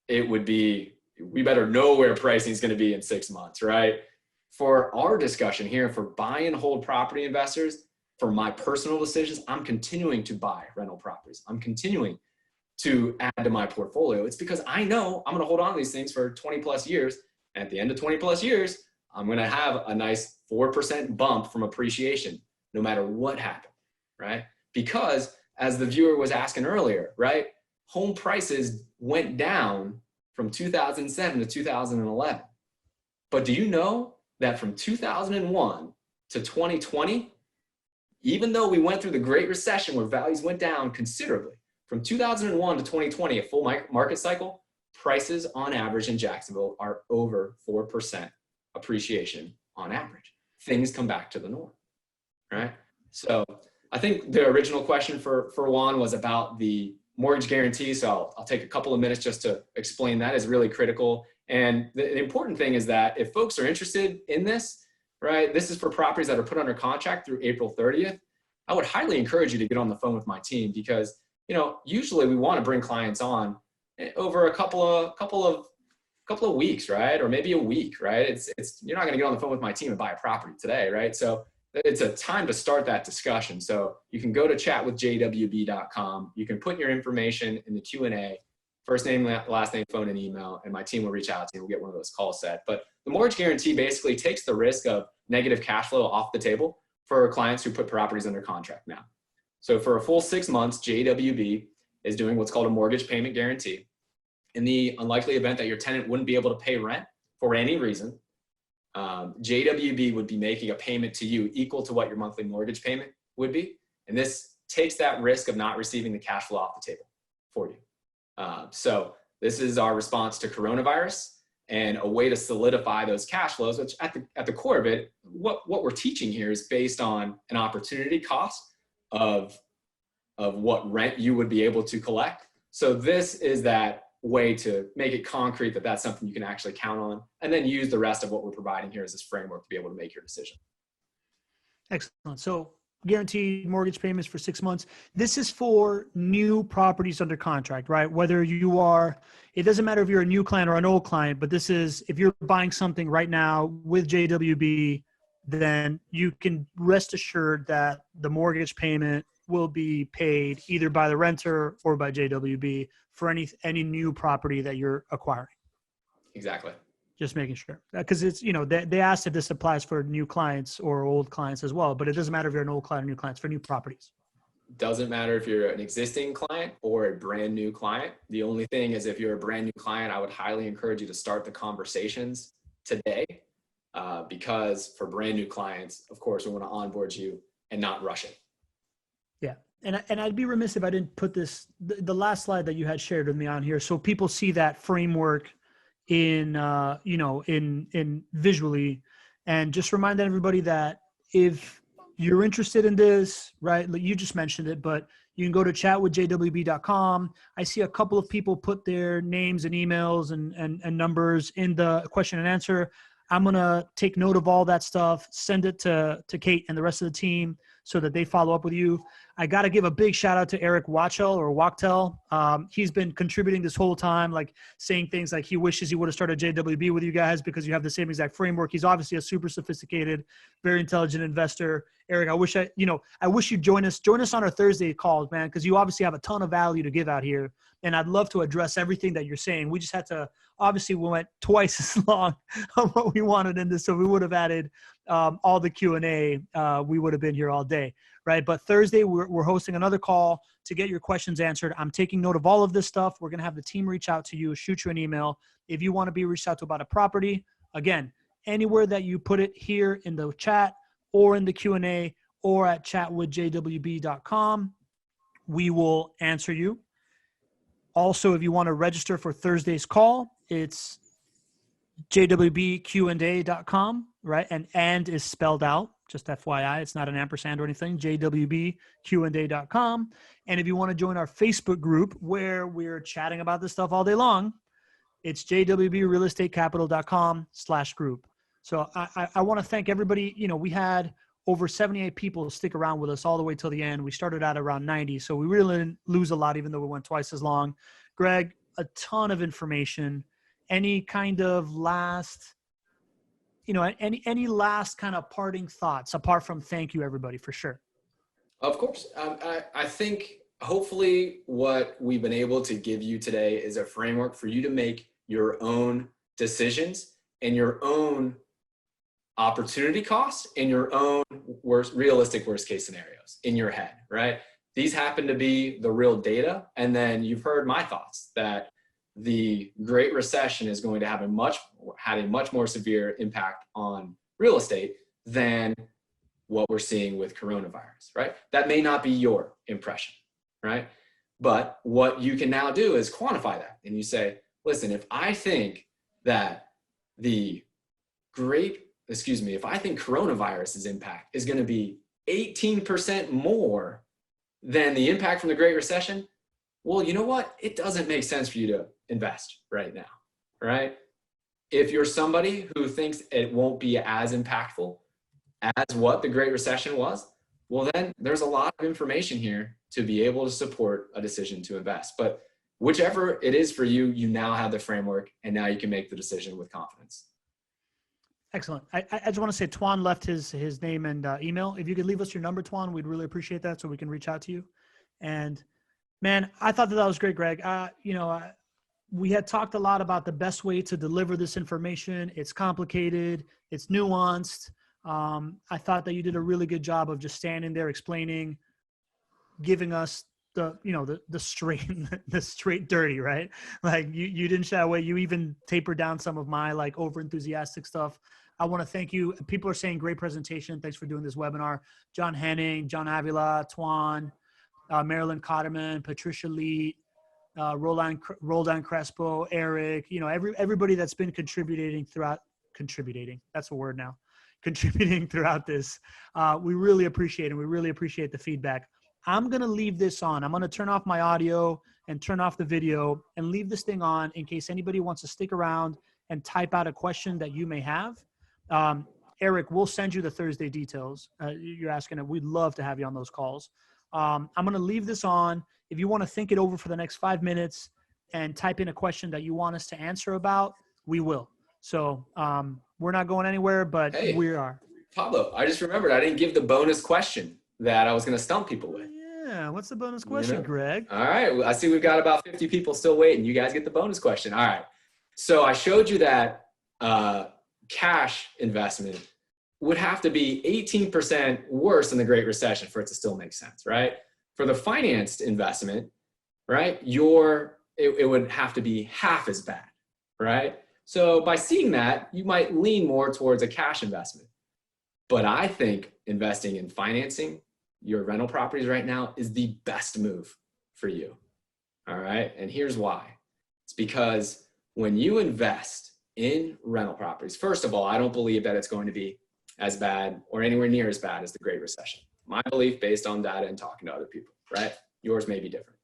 It would be, we better know where pricing is going to be in 6 months, right? For our discussion here, for buy and hold property investors, for my personal decisions, I'm continuing to buy rental properties. I'm continuing to add to my portfolio. It's because I know I'm going to hold on to these things for 20 plus years. And at the end of 20 plus years, I'm going to have a nice 4% bump from appreciation, no matter what happened, right? Because as the viewer was asking earlier, right? Home prices went down from 2007 to 2011. But do you know that from 2001 to 2020, even though we went through the Great Recession where values went down considerably, from 2001 to 2020, a full market cycle, prices on average in Jacksonville are over 4% appreciation on average. Things come back to the norm, right? So I think the original question for Juan was about the mortgage guarantee. So I'll take a couple of minutes just to explain that. Is really critical. And the important thing is that if folks are interested in this, right, this is for properties that are put under contract through April 30th. I would highly encourage you to get on the phone with my team because, you know, usually we want to bring clients on over a couple of weeks, right? Or maybe a week, right? It's you're not going to get on the phone with my team and buy a property today, right? So it's a time to start that discussion. So you can go to chatwithjwb.com. You can put your information in the Q&A, first name, last name, phone, and email, and my team will reach out to you. We'll get one of those calls set. But the mortgage guarantee basically takes the risk of negative cash flow off the table for clients who put properties under contract now. So for a full 6 months, JWB is doing what's called a mortgage payment guarantee. In the unlikely event that your tenant wouldn't be able to pay rent for any reason, JWB would be making a payment to you equal to what your monthly mortgage payment would be. And this takes that risk of not receiving the cash flow off the table for you. So this is our response to coronavirus and a way to solidify those cash flows, which at the core of it, what we're teaching here is based on an opportunity cost of what rent you would be able to collect. So this is that way to make it concrete that that's something you can actually count on, and then use the rest of what we're providing here as this framework to be able to make your decision. Excellent. So guaranteed mortgage payments for 6 months. This is for new properties under contract, right? Whether you are, it doesn't matter if you're a new client or an old client, but this is, if you're buying something right now with JWB, then you can rest assured that the mortgage payment will be paid either by the renter or by JWB for any new property that you're acquiring. Exactly. Just making sure, because it's, you know, they asked if this applies for new clients or old clients as well, but it doesn't matter if you're an old client or new clients for new properties. Doesn't matter if you're an existing client or a brand new client. The only thing is, if you're a brand new client, I would highly encourage you to start the conversations today, because for brand new clients, of course, we want to onboard you and not rush it. Yeah. And I'd be remiss if I didn't put this, the last slide that you had shared with me on here, so people see that framework in visually, and just remind everybody that if you're interested in this, right? You just mentioned it, but you can go to chatwithjwb.com. I see a couple of people put their names and emails and numbers in the question and answer. I'm going to take note of all that stuff, send it to Kate and the rest of the team so that they follow up with you. I got to give a big shout out to Eric Wachtel. He's been contributing this whole time, like saying things like he wishes he would have started JWB with you guys because you have the same exact framework. He's obviously a super sophisticated, very intelligent investor. Eric, I wish you'd join us on our Thursday calls, man, because you obviously have a ton of value to give out here. And I'd love to address everything that you're saying. We just had to, obviously we went twice as long on what we wanted in this. So we would have added all the Q&A. We would have been here all day, right? But Thursday, we're hosting another call to get your questions answered. I'm taking note of all of this stuff. We're going to have the team reach out to you, shoot you an email. If you want to be reached out to about a property, again, anywhere that you put it here in the chat or in the Q&A or at chatwithjwb.com, we will answer you. Also, if you want to register for Thursday's call, it's jwbqa.com, right? And is spelled out, just FYI. It's not an ampersand or anything, jwbqa.com. And if you want to join our Facebook group where we're chatting about this stuff all day long, it's jwbrealestatecapital.com/group. So I want to thank everybody. We had over 78 people stick around with us all the way till the end. We started out around 90, so we really didn't lose a lot, even though we went twice as long. Greg, a ton of information. Any kind of last, any last kind of parting thoughts apart from thank you, everybody, for sure. Of course. I think hopefully what we've been able to give you today is a framework for you to make your own decisions and your own opportunity costs and your own realistic worst case scenarios in your head, right? These happen to be the real data. And then you've heard my thoughts that the Great Recession is going to have had a much more severe impact on real estate than what we're seeing with coronavirus, right? That may not be your impression, right? But what you can now do is quantify that. And you say, listen, if I think coronavirus's impact is going to be 18% more than the impact from the Great Recession, well, you know what? It doesn't make sense for you to invest right now, right? If you're somebody who thinks it won't be as impactful as what the Great Recession was, well, then there's a lot of information here to be able to support a decision to invest. But whichever it is for you, you now have the framework and now you can make the decision with confidence. Excellent. I just want to say Twan left his name and email. If you could leave us your number, Twan, we'd really appreciate that so we can reach out to you. And man, I thought that was great, Greg. We had talked a lot about the best way to deliver this information. It's complicated. It's nuanced. I thought that you did a really good job of just standing there explaining, giving us the straight dirty, right? Like you didn't shy away. You even tapered down some of my like over enthusiastic stuff. I want to thank you. People are saying great presentation. Thanks for doing this webinar. John Henning, John Avila, Twan, Marilyn Cotterman, Patricia Lee, Roldan Crespo, Eric, everybody that's been contributing throughout this. We really appreciate it. We really appreciate the feedback. I'm going to leave this on. I'm going to turn off my audio and turn off the video and leave this thing on in case anybody wants to stick around and type out a question that you may have. Eric, we'll send you the Thursday details. You're asking it. We'd love to have you on those calls. I'm going to leave this on. If you want to think it over for the next 5 minutes and type in a question that you want us to answer about, we will. So we're not going anywhere, but we are. Pablo, I just remembered I didn't give the bonus question that I was going to stump people with. Yeah, what's the bonus question, Greg? All right, I see we've got about 50 people still waiting. You guys get the bonus question. All right. So I showed you that cash investment would have to be 18% worse than the Great Recession for it to still make sense, right? For the financed investment, right, it would have to be half as bad, right? So by seeing that, you might lean more towards a cash investment. But I think investing in financing your rental properties right now is the best move for you, all right? And here's why. It's because when you invest in rental properties, first of all, I don't believe that it's going to be as bad or anywhere near as bad as the Great Recession. My belief based on data and talking to other people, right? Yours may be different.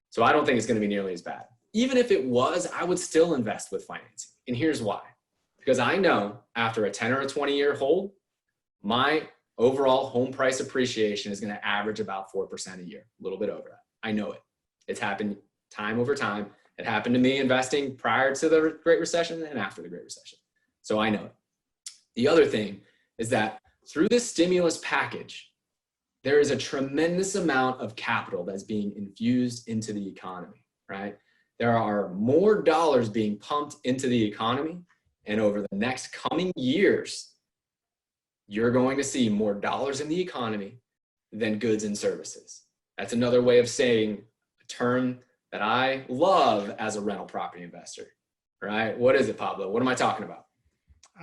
So I don't think it's going to be nearly as bad. Even if it was, I would still invest with financing. And here's why. Because I know after a 10 or a 20-year hold, my overall home price appreciation is going to average about 4% a year, a little bit over that. I know it. It's happened time over time. It happened to me investing prior to the Great Recession and after the Great Recession. So I know it. The other thing is that through this stimulus package, there is a tremendous amount of capital that's being infused into the economy, right? There are more dollars being pumped into the economy, and over the next coming years, you're going to see more dollars in the economy than goods and services. That's another way of saying a term that I love as a rental property investor, right? What is it, Pablo? What am I talking about?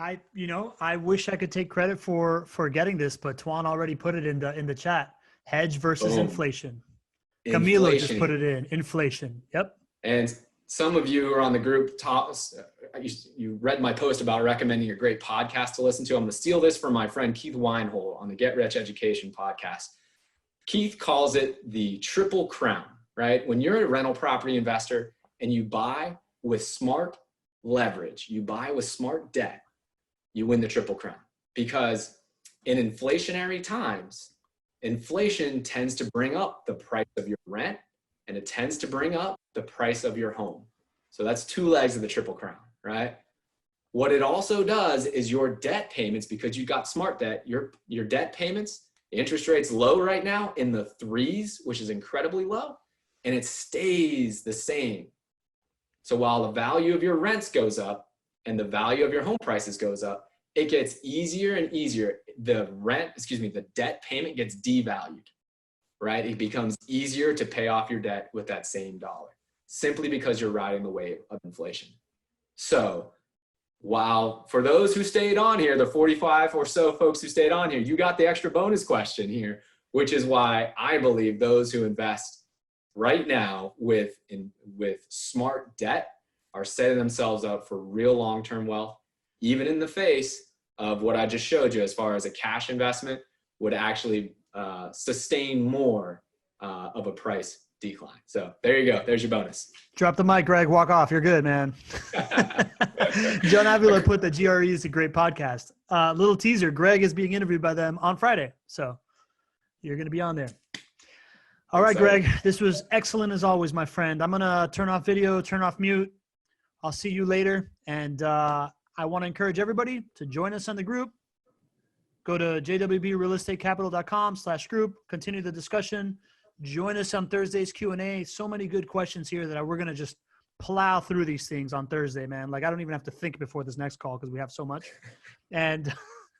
I wish I could take credit for getting this, but Tuan already put it in the chat. Hedge versus inflation. Camilo just put it in. Inflation. Yep. And some of you who are on the group, you read my post about recommending a great podcast to listen to. I'm going to steal this from my friend Keith Weinhole on the Get Rich Education podcast. Keith calls it the triple crown, right? When you're a rental property investor and you buy with smart leverage, you buy with smart debt, you win the triple crown. Because in inflationary times, inflation tends to bring up the price of your rent, and it tends to bring up the price of your home. So that's two legs of the triple crown, right? What it also does is your debt payments, because you got smart debt, your debt payments, interest rates low right now in the 3s, which is incredibly low, and it stays the same. So while the value of your rents goes up and the value of your home prices goes up, it gets easier and easier. The debt payment gets devalued, right? It becomes easier to pay off your debt with that same dollar, simply because you're riding the wave of inflation. So while for those who stayed on here, the 45 or so folks who stayed on here, you got the extra bonus question here, which is why I believe those who invest right now with smart debt are setting themselves up for real long-term wealth, even in the face of what I just showed you as far as a cash investment would actually sustain more of a price decline. So there you go. There's your bonus. Drop the mic, Greg. Walk off. You're good, man. John Avila put the GRE is a great podcast. Little teaser. Greg is being interviewed by them on Friday. So you're going to be on there. All right, Greg, this was excellent as always, my friend. I'm going to turn off video, turn off mute. I'll see you later. And I want to encourage everybody to join us on the group. Go to jwbrealestatecapital.com/group. Continue the discussion. Join us on Thursday's Q&A. So many good questions here that we're going to just plow through these things on Thursday, man. Like, I don't even have to think before this next call because we have so much, and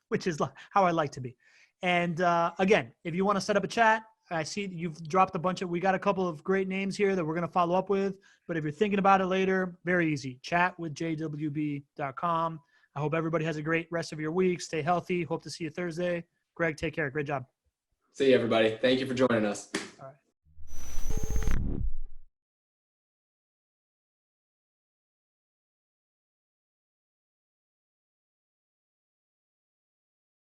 which is how I like to be. And again, if you want to set up a chat, I see you've dropped we got a couple of great names here that we're going to follow up with. But if you're thinking about it later, very easy. Chat with JWB.com. I hope everybody has a great rest of your week. Stay healthy. Hope to see you Thursday. Greg, take care. Great job. See you, everybody. Thank you for joining us. All right.